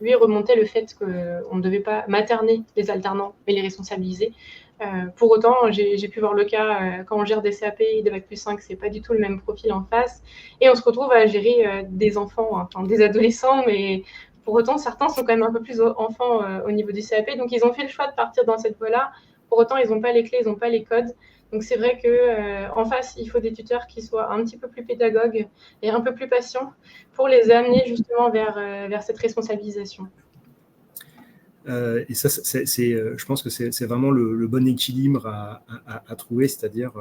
[SPEAKER 2] lui remontait le fait qu'on ne devait pas materner les alternants et les responsabiliser. Pour autant, j'ai pu voir le cas quand on gère des CAP, des Bac+5, c'est pas du tout le même profil en face. Et on se retrouve à gérer des enfants, des adolescents, mais pour autant, certains sont quand même un peu plus enfants au niveau du CAP. Donc, ils ont fait le choix de partir dans cette voie-là. Pour autant, ils n'ont pas les clés, ils n'ont pas les codes. Donc, c'est vrai qu'en face, il faut des tuteurs qui soient un petit peu plus pédagogues et un peu plus patients pour les amener justement vers cette responsabilisation.
[SPEAKER 3] Et ça, je pense que c'est vraiment le bon équilibre à trouver, c'est-à-dire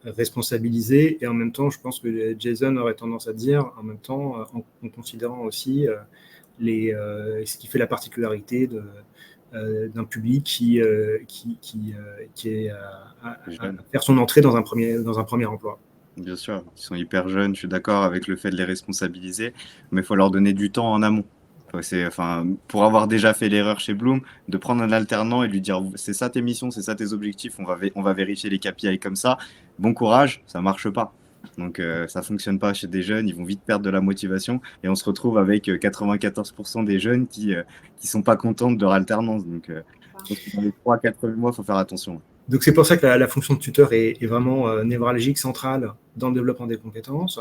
[SPEAKER 3] responsabiliser, et en même temps, je pense que Jason aurait tendance à dire, en même temps, en considérant aussi ce qui fait la particularité d'un public qui est à faire son entrée dans un premier emploi.
[SPEAKER 1] Bien sûr, ils sont hyper jeunes, je suis d'accord avec le fait de les responsabiliser, mais il faut leur donner du temps en amont. Pour avoir déjà fait l'erreur chez Bloom, de prendre un alternant et lui dire c'est ça tes missions, c'est ça tes objectifs, on va vérifier les KPI comme ça, bon courage, ça marche pas. Donc ça fonctionne pas chez des jeunes, ils vont vite perdre de la motivation et on se retrouve avec 94% des jeunes qui sont pas contents de leur alternance. Donc dans les 3-4 premiers mois, il faut faire attention.
[SPEAKER 3] Donc c'est pour ça que la fonction de tuteur est vraiment névralgique, centrale dans le développement des compétences.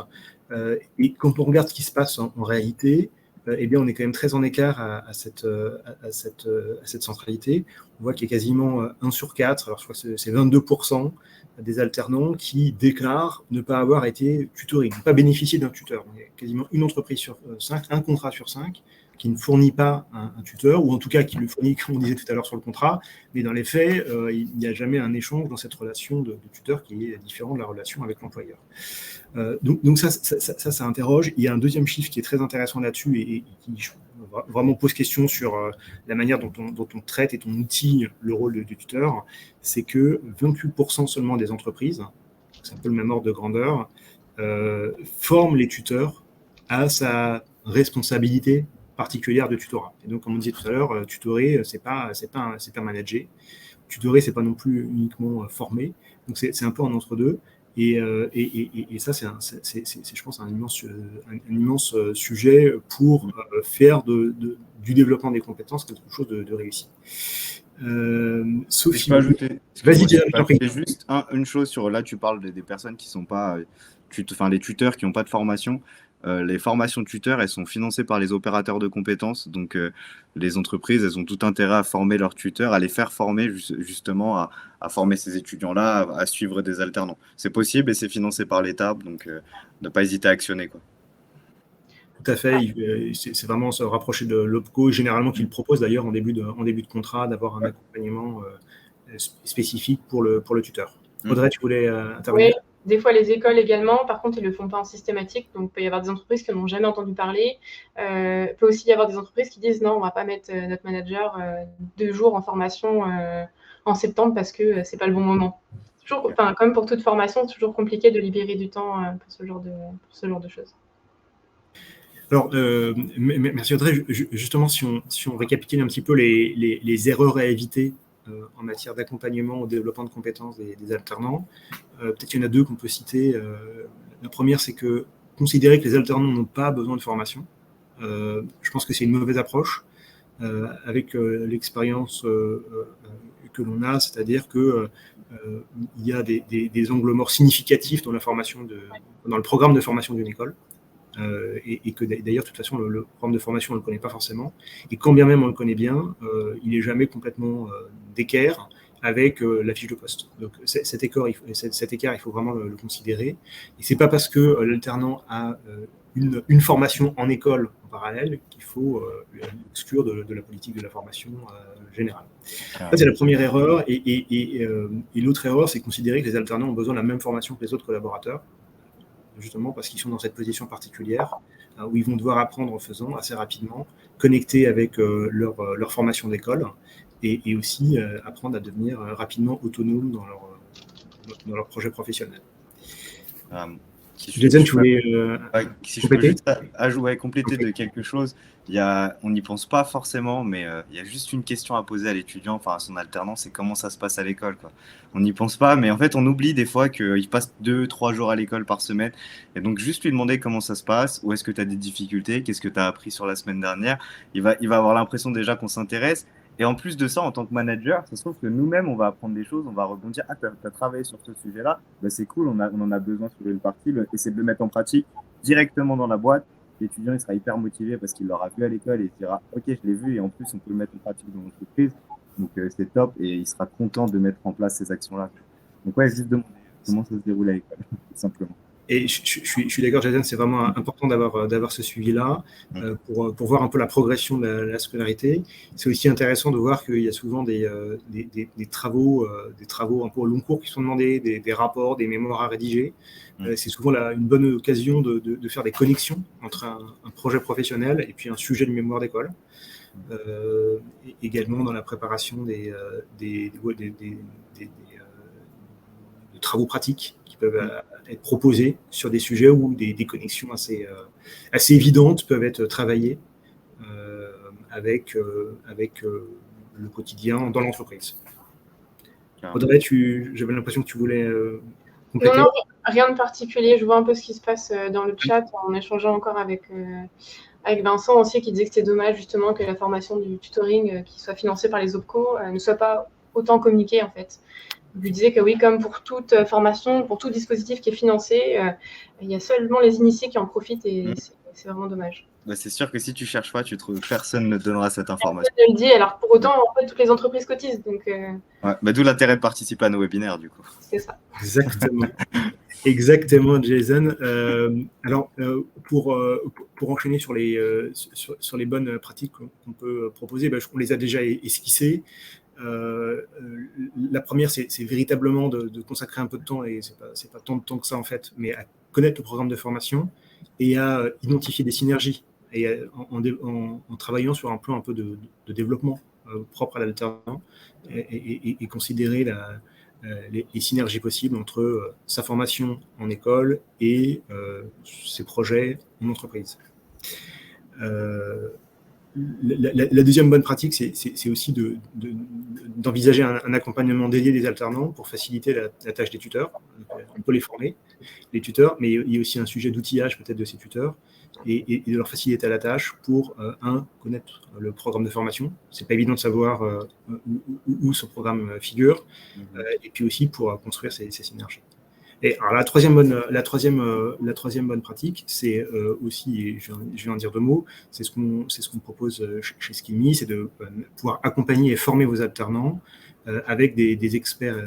[SPEAKER 3] Et quand on regarde ce qui se passe en réalité, eh bien on est quand même très en écart à cette centralité. On voit qu'il y a quasiment 1 sur 4, alors je crois que c'est 22% des alternants qui déclarent ne pas avoir été tutorés, ne pas bénéficier d'un tuteur. Il y a quasiment une entreprise sur 5, un contrat sur 5 qui ne fournit pas un tuteur, ou en tout cas qui le fournit, comme on disait tout à l'heure sur le contrat, mais dans les faits, il n'y a jamais un échange dans cette relation de tuteur qui est différent de la relation avec l'employeur. Donc ça interroge. Il y a un deuxième chiffre qui est très intéressant là-dessus et qui vraiment pose question sur la manière dont on traite et dont on outille le rôle de tuteur, c'est que 28% seulement des entreprises, c'est un peu le même ordre de grandeur, forment les tuteurs à sa responsabilité particulière de tutorat. Et donc, comme on disait tout à l'heure, tutorer, c'est pas manager. Tutorer, c'est pas non plus uniquement former. Donc, c'est un peu en entre-deux. Et ça, c'est, je pense, un immense sujet pour faire du développement des compétences quelque chose de réussi.
[SPEAKER 1] Sophie, vas-y, juste une chose sur là, tu parles des personnes qui sont pas, les tuteurs qui n'ont pas de formation. Les formations de tuteurs, elles sont financées par les opérateurs de compétences. Donc, les entreprises, elles ont tout intérêt à former leurs tuteurs, à les faire former justement à former ces étudiants-là, à suivre des alternants. C'est possible et c'est financé par l'État, donc ne pas hésiter à actionner, quoi.
[SPEAKER 3] Tout à fait. C'est vraiment se rapprocher de l'OPCO, généralement qui le propose d'ailleurs en début de contrat, d'avoir un accompagnement spécifique pour le tuteur. Audrey, tu voulais intervenir ?
[SPEAKER 2] Oui. Des fois, les écoles également, par contre, ils ne le font pas en systématique. Donc, il peut y avoir des entreprises qui n'en ont jamais entendu parler. Il peut aussi y avoir des entreprises qui disent non, on ne va pas mettre notre manager 2 jours en formation en septembre parce que ce n'est pas le bon moment. Toujours, comme pour toute formation, c'est toujours compliqué de libérer du temps pour ce genre de choses.
[SPEAKER 3] Alors, merci Audrey. Justement, si on récapitule un petit peu les erreurs à éviter en matière d'accompagnement au développement de compétences des alternants, peut-être qu'il y en a 2 qu'on peut citer. La première, c'est que considérer que les alternants n'ont pas besoin de formation. Je pense que c'est une mauvaise approche avec l'expérience que l'on a, c'est-à-dire que il y a des angles morts significatifs dans le programme de formation d'une école. Et que d'ailleurs, de toute façon, le programme de formation, on ne le connaît pas forcément. Et quand bien même on le connaît bien, il n'est jamais complètement d'équerre avec la fiche de poste. Donc cet écart, il faut vraiment le considérer. Et ce n'est pas parce que l'alternant a une formation en école en parallèle qu'il faut l'exclure de la politique de la formation générale. Ça, c'est la première erreur. Et l'autre erreur, c'est considérer que les alternants ont besoin de la même formation que les autres collaborateurs, justement parce qu'ils sont dans cette position particulière où ils vont devoir apprendre en faisant assez rapidement, connecter avec leur formation d'école et aussi apprendre à devenir rapidement autonomes dans leur projet professionnel.
[SPEAKER 1] Si je peux juste compléter de quelque chose, on n'y pense pas forcément, mais il y a juste une question à poser à l'étudiant, enfin à son alternant, c'est comment ça se passe à l'école, quoi. On n'y pense pas, mais en fait on oublie des fois qu'il passe 2-3 jours à l'école par semaine, et donc juste lui demander comment ça se passe, où est-ce que tu as des difficultés, qu'est-ce que tu as appris sur la semaine dernière, il va avoir l'impression déjà qu'on s'intéresse. Et en plus de ça, en tant que manager, ça se trouve que nous-mêmes, on va apprendre des choses, on va rebondir. Ah, tu as travaillé sur ce sujet-là, ben, c'est cool, on en a besoin sur une partie. Essayer de le mettre en pratique directement dans la boîte. L'étudiant, il sera hyper motivé parce qu'il l'aura vu à l'école et il se dira ok, je l'ai vu et en plus, on peut le mettre en pratique dans l'entreprise. Donc, c'est top et il sera content de mettre en place ces actions-là. Donc, ouais, juste demander comment ça se déroule à l'école, tout simplement.
[SPEAKER 3] Et je suis d'accord, Jason, c'est vraiment important d'avoir ce suivi-là pour voir un peu la progression de la scolarité. C'est aussi intéressant de voir qu'il y a souvent des travaux un peu au long cours qui sont demandés, des rapports, des mémoires à rédiger. C'est souvent une bonne occasion de faire des connexions entre un projet professionnel et puis un sujet de mémoire d'école. Également dans la préparation des travaux pratiques qui peuvent être proposés sur des sujets où des connexions assez évidentes peuvent être travaillées avec le quotidien dans l'entreprise. Audrey, j'avais l'impression que tu voulais compléter.
[SPEAKER 2] Non, rien de particulier. Je vois un peu ce qui se passe dans le chat en échangeant encore avec Vincent aussi, qui disait que c'est dommage justement que la formation du tutoring qui soit financée par les OPCO ne soit pas autant communiquée en fait. Je disais que oui, comme pour toute formation, pour tout dispositif qui est financé, il y a seulement les initiés qui en profitent et c'est vraiment dommage.
[SPEAKER 1] Bah, c'est sûr que si tu cherches pas, tu trouves personne ne te donnera cette information.
[SPEAKER 2] Personne ne le dit, alors pour autant, en fait, toutes les entreprises cotisent, donc
[SPEAKER 1] Ouais, bah, d'où l'intérêt de participer à nos webinaires, du coup.
[SPEAKER 2] c'est ça.
[SPEAKER 3] Exactement. Exactement, Jason. Alors, pour enchaîner sur les bonnes pratiques qu'on peut proposer, on les a déjà esquissées. La première, c'est véritablement de consacrer un peu de temps, et c'est pas tant de temps que ça en fait, mais à connaître le programme de formation et à identifier des synergies et en travaillant sur un plan un peu de développement propre à l'alternant et considérer les synergies possibles entre sa formation en école et ses projets en entreprise. La deuxième bonne pratique, c'est aussi d'envisager un accompagnement dédié des alternants pour faciliter la tâche des tuteurs. On peut les former, les tuteurs, mais il y a aussi un sujet d'outillage peut-être de ces tuteurs et de leur faciliter la tâche pour, connaître le programme de formation. C'est pas évident de savoir où ce programme figure, et puis aussi pour construire ces synergies. Et alors la troisième bonne pratique, c'est aussi, et je vais en dire deux mots, c'est ce qu'on propose chez Skillme, c'est de pouvoir accompagner et former vos alternants avec des experts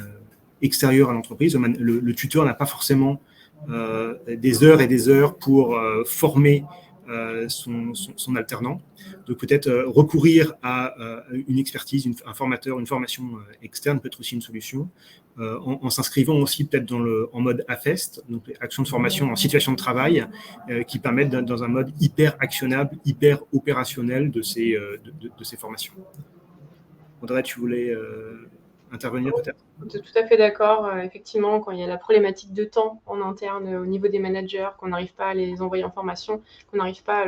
[SPEAKER 3] extérieurs à l'entreprise. Le tuteur n'a pas forcément des heures et des heures pour former son alternant. Donc peut-être recourir à une expertise, un formateur, une formation externe peut être aussi une solution. En s'inscrivant aussi peut-être en mode AFEST, donc action de formation en situation de travail, qui permettent dans un mode hyper actionnable, hyper opérationnel de ces formations. Audrey, tu voulais intervenir peut-être ?
[SPEAKER 2] Tout à fait d'accord. Effectivement, quand il y a la problématique de temps en interne au niveau des managers, qu'on n'arrive pas à les envoyer en formation, qu'on n'arrive pas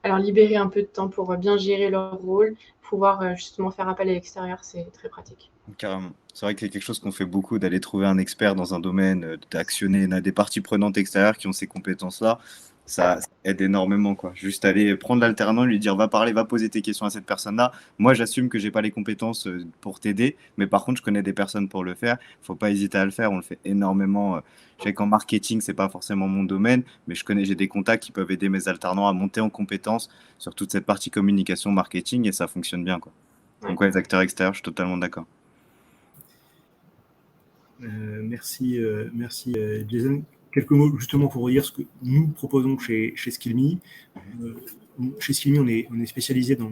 [SPEAKER 2] à leur libérer un peu de temps pour bien gérer leur rôle, pouvoir justement faire appel à l'extérieur, c'est très pratique.
[SPEAKER 1] Carrément. C'est vrai que c'est quelque chose qu'on fait beaucoup, d'aller trouver un expert dans un domaine, d'actionner des parties prenantes extérieures qui ont ces compétences-là. Ça aide énormément, quoi. Juste aller prendre l'alternant, lui dire va parler, va poser tes questions à cette personne-là. Moi, j'assume que j'ai pas les compétences pour t'aider, mais par contre, je connais des personnes pour le faire. Faut pas hésiter à le faire. On le fait énormément. Je sais qu'en marketing, c'est pas forcément mon domaine, mais j'ai des contacts qui peuvent aider mes alternants à monter en compétences sur toute cette partie communication, marketing, et ça fonctionne bien, quoi. Donc ouais, les acteurs extérieurs, je suis totalement d'accord.
[SPEAKER 3] Merci Jason. Quelques mots justement pour dire ce que nous proposons chez Skillme. Chez Skillme, on est spécialisé dans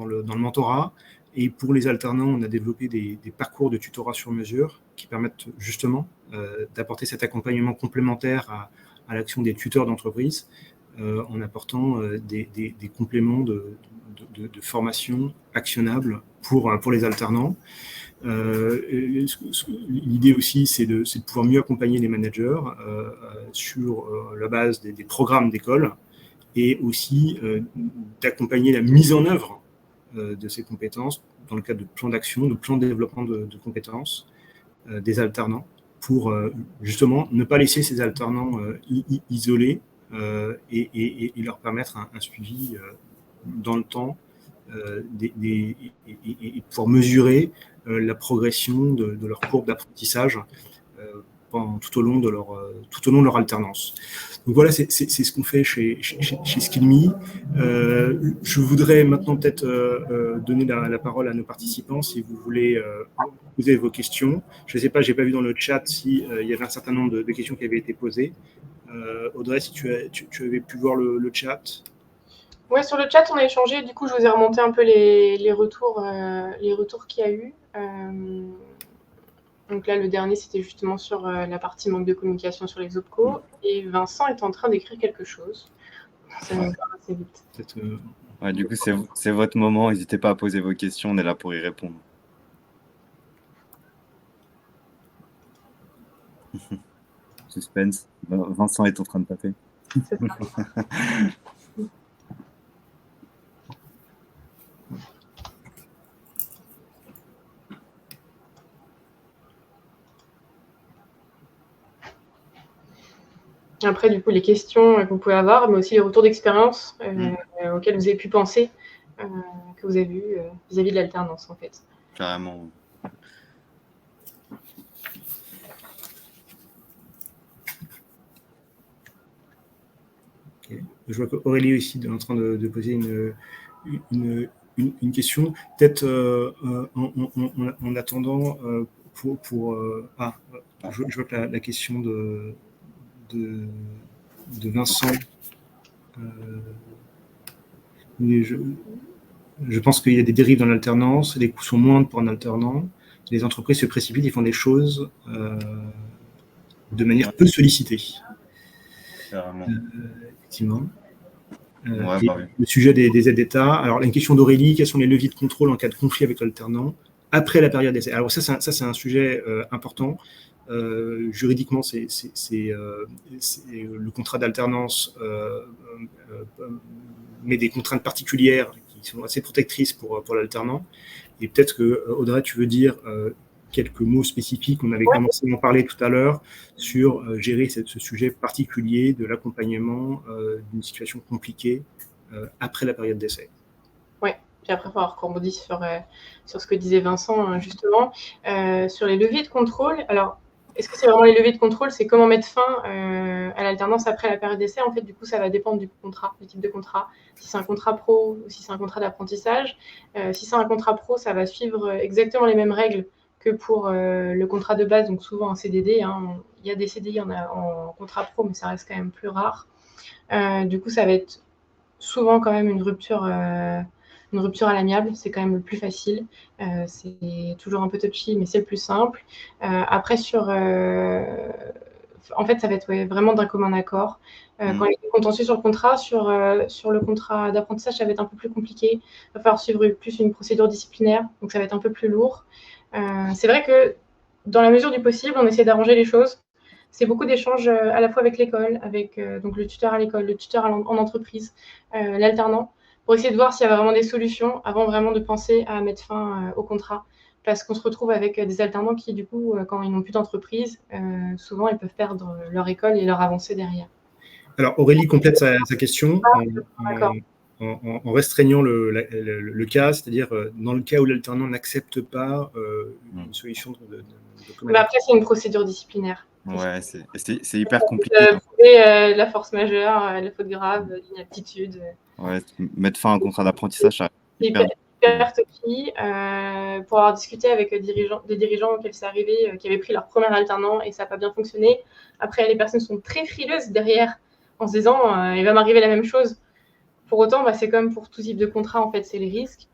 [SPEAKER 3] le mentorat, et pour les alternants, on a développé des parcours de tutorat sur mesure qui permettent justement d'apporter cet accompagnement complémentaire à l'action des tuteurs d'entreprise, en apportant des compléments de formation actionnables pour les alternants. L'idée aussi, c'est de pouvoir mieux accompagner les managers sur la base des programmes d'école, et aussi d'accompagner la mise en œuvre de ces compétences dans le cadre de plans d'action, de plans de développement de compétences des alternants, pour justement ne pas laisser ces alternants isolés et leur permettre un suivi dans le temps et pouvoir mesurer la progression de leur courbe d'apprentissage tout au long de leur alternance. Donc voilà, c'est ce qu'on fait chez Skillme. Je voudrais maintenant peut-être donner la parole à nos participants si vous voulez poser vos questions. Je ne sais pas, je n'ai pas vu dans le chat s'il y avait un certain nombre de questions qui avaient été posées. Audrey, si tu avais pu voir le chat.
[SPEAKER 2] Ouais, sur le chat, on a échangé. Du coup, je vous ai remonté un peu les retours qu'il y a eu. Donc là, le dernier, c'était justement sur la partie manque de communication sur les OPCO. Et Vincent est en train d'écrire quelque chose. Ça nous va assez vite.
[SPEAKER 1] Ouais, du coup, c'est votre moment. N'hésitez pas à poser vos questions. On est là pour y répondre. Suspense. Vincent est en train de taper.
[SPEAKER 2] C'est ça. Après, du coup, les questions que vous pouvez avoir, mais aussi les retours d'expérience auxquels vous avez pu penser, que vous avez eu vis-à-vis de l'alternance, en fait.
[SPEAKER 1] Carrément.
[SPEAKER 3] Okay. Je vois qu'Aurélie aussi est en train de poser une question. Peut-être en attendant, je vois que la question de Vincent. Je pense qu'il y a des dérives dans l'alternance, les coûts sont moindres pour un alternant, les entreprises se précipitent, ils font des choses de manière peu sollicitée. Effectivement.
[SPEAKER 1] Ouais, bah oui.
[SPEAKER 3] Le sujet des aides d'État. Alors, une question d'Aurélie, quels sont les leviers de contrôle en cas de conflit avec l'alternant après la période d'essai? Alors ça, c'est un sujet important. Juridiquement, c'est le contrat d'alternance met des contraintes particulières qui sont assez protectrices pour l'alternant. Et peut-être que, Audrey, tu veux dire quelques mots spécifiques. On avait commencé à en parler tout à l'heure sur gérer ce sujet particulier de l'accompagnement d'une situation compliquée après la période d'essai.
[SPEAKER 2] Oui, puis après, il va falloir qu'on rebondisse sur ce que disait Vincent, justement. Sur les leviers de contrôle, alors, est-ce que c'est vraiment les leviers de contrôle? C'est comment mettre fin à l'alternance après la période d'essai. En fait, du coup, ça va dépendre du contrat, du type de contrat. Si c'est un contrat pro ou si c'est un contrat d'apprentissage. Si c'est un contrat pro, ça va suivre exactement les mêmes règles que pour le contrat de base, donc souvent un CDD. Hein. Il y a des CDI en contrat pro, mais ça reste quand même plus rare. Du coup, ça va être souvent quand même une rupture à l'amiable, c'est quand même le plus facile. C'est toujours un peu touchy, mais c'est le plus simple. Après, en fait, ça va être vraiment d'un commun accord. Quand il y a des contentieux sur le contrat, sur le contrat d'apprentissage, ça va être un peu plus compliqué. Il va falloir suivre plus une procédure disciplinaire, donc ça va être un peu plus lourd. C'est vrai que dans la mesure du possible, on essaie d'arranger les choses. C'est beaucoup d'échanges à la fois avec l'école, avec donc le tuteur à l'école, le tuteur en entreprise, l'alternant, pour essayer de voir s'il y a vraiment des solutions avant vraiment de penser à mettre fin au contrat. Parce qu'on se retrouve avec des alternants qui, du coup, quand ils n'ont plus d'entreprise, souvent, ils peuvent perdre leur école et leur avancée derrière.
[SPEAKER 3] Alors, Aurélie complète sa question en restreignant le cas, c'est-à-dire dans le cas où l'alternant n'accepte pas une solution de
[SPEAKER 2] Mais après, c'est une procédure disciplinaire.
[SPEAKER 1] Ouais, c'est hyper compliqué.
[SPEAKER 2] Prouver la force majeure, la faute grave, l'inaptitude.
[SPEAKER 1] Ouais, mettre fin à un contrat d'apprentissage, ça
[SPEAKER 2] hyper touchy. Pour avoir discuté avec des dirigeants auxquels c'est arrivé, qui avaient pris leur premier alternant et ça n'a pas bien fonctionné. Après, les personnes sont très frileuses derrière en se disant il va m'arriver la même chose. Pour autant, c'est comme pour tout type de contrat, en fait, c'est les risques.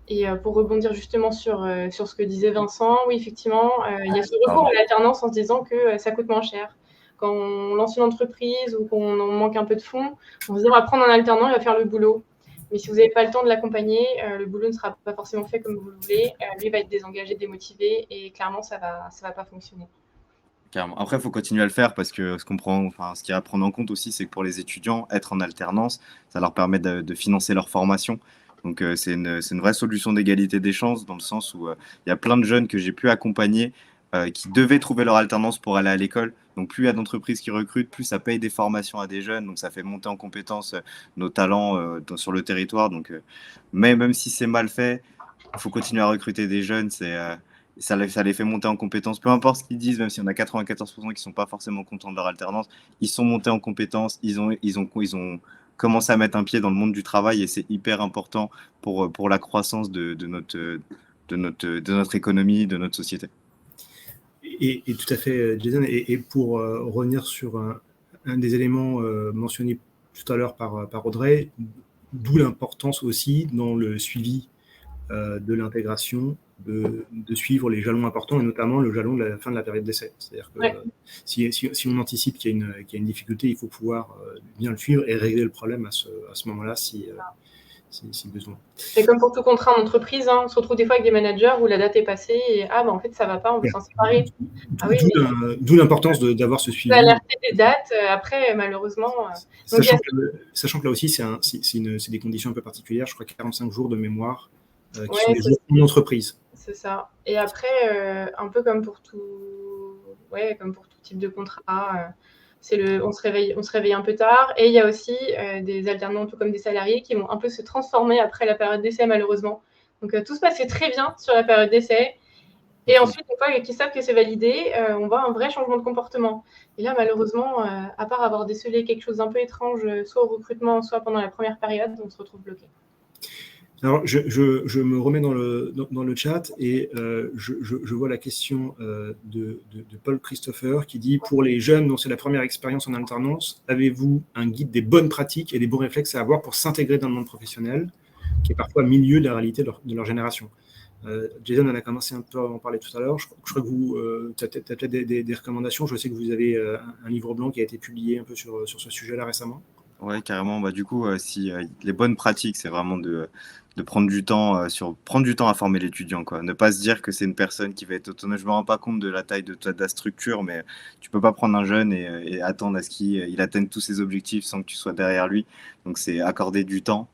[SPEAKER 2] Et pour rebondir justement sur ce que disait Vincent, oui, effectivement, il y a ce recours à l'alternance en se disant que ça coûte moins cher. Quand on lance une entreprise ou qu'on en manque un peu de fonds, on se dit on va prendre un alternant, il va faire le boulot. Mais si vous n'avez pas le temps de l'accompagner, le boulot ne sera pas forcément fait comme vous le voulez. Lui va être désengagé, démotivé et clairement, ça va pas fonctionner.
[SPEAKER 1] Carrément. Après, il faut continuer à le faire parce que ce qu'il y a à prendre en compte aussi, c'est que pour les étudiants, être en alternance, ça leur permet de financer leur formation. Donc, c'est une vraie solution d'égalité des chances dans le sens où il y a plein de jeunes que j'ai pu accompagner qui devaient trouver leur alternance pour aller à l'école. Donc, plus il y a d'entreprises qui recrutent, plus ça paye des formations à des jeunes. Donc, ça fait monter en compétence nos talents sur le territoire. Donc, mais même si c'est mal fait, il faut continuer à recruter des jeunes. Ça les fait monter en compétences. Peu importe ce qu'ils disent, même si on a 94% qui ne sont pas forcément contents de leur alternance, ils sont montés en compétences. Ils ont commencé à mettre un pied dans le monde du travail et c'est hyper important pour la croissance de notre économie, de notre société.
[SPEAKER 3] Et tout à fait, Jason. Et pour revenir sur un des éléments mentionnés tout à l'heure par Audrey, d'où l'importance aussi dans le suivi de l'intégration de suivre les jalons importants et notamment le jalon de la fin de la période d'essai. C'est-à-dire que si on anticipe qu'il y a une difficulté, il faut pouvoir bien le suivre et régler le problème à ce moment-là si besoin.
[SPEAKER 2] Et comme pour tout contrat en entreprise, on se retrouve des fois avec des managers où la date est passée et en fait ça va pas, on veut s'en séparer.
[SPEAKER 3] D'où l'importance d'avoir ce suivi.
[SPEAKER 2] Alerter des dates, après malheureusement.
[SPEAKER 3] Sachant que là aussi c'est des conditions un peu particulières, je crois 45 jours de mémoire qui sont des jours en entreprise.
[SPEAKER 2] C'est ça. Et après, un peu comme pour tout type de contrat, on se réveille un peu tard. Et il y a aussi des alternants, tout comme des salariés, qui vont un peu se transformer après la période d'essai, malheureusement. Donc tout se passait très bien sur la période d'essai. Et ensuite, une fois qu'ils savent que c'est validé, on voit un vrai changement de comportement. Et là, malheureusement, à part avoir décelé quelque chose d'un peu étrange, soit au recrutement, soit pendant la première période, on se retrouve bloqué.
[SPEAKER 3] Alors, je me remets dans le chat et je vois la question de Paul Christopher qui dit « Pour les jeunes dont c'est la première expérience en alternance, avez-vous un guide des bonnes pratiques et des bons réflexes à avoir pour s'intégrer dans le monde professionnel, qui est parfois milieu de la réalité de leur génération ?» Jason en a commencé un peu à en parler tout à l'heure. Je crois que vous, tu as peut-être des recommandations. Je sais que vous avez un livre blanc qui a été publié un peu sur ce sujet-là récemment.
[SPEAKER 1] Ouais, carrément. Bah, du coup, si les bonnes pratiques, c'est vraiment de prendre du temps prendre du temps à former l'étudiant, quoi. Ne pas se dire que c'est une personne qui va être autonome. Je me rends pas compte de la taille de la structure, mais tu peux pas prendre un jeune et attendre à ce qu'il atteigne tous ses objectifs sans que tu sois derrière lui. Donc, c'est accorder du temps.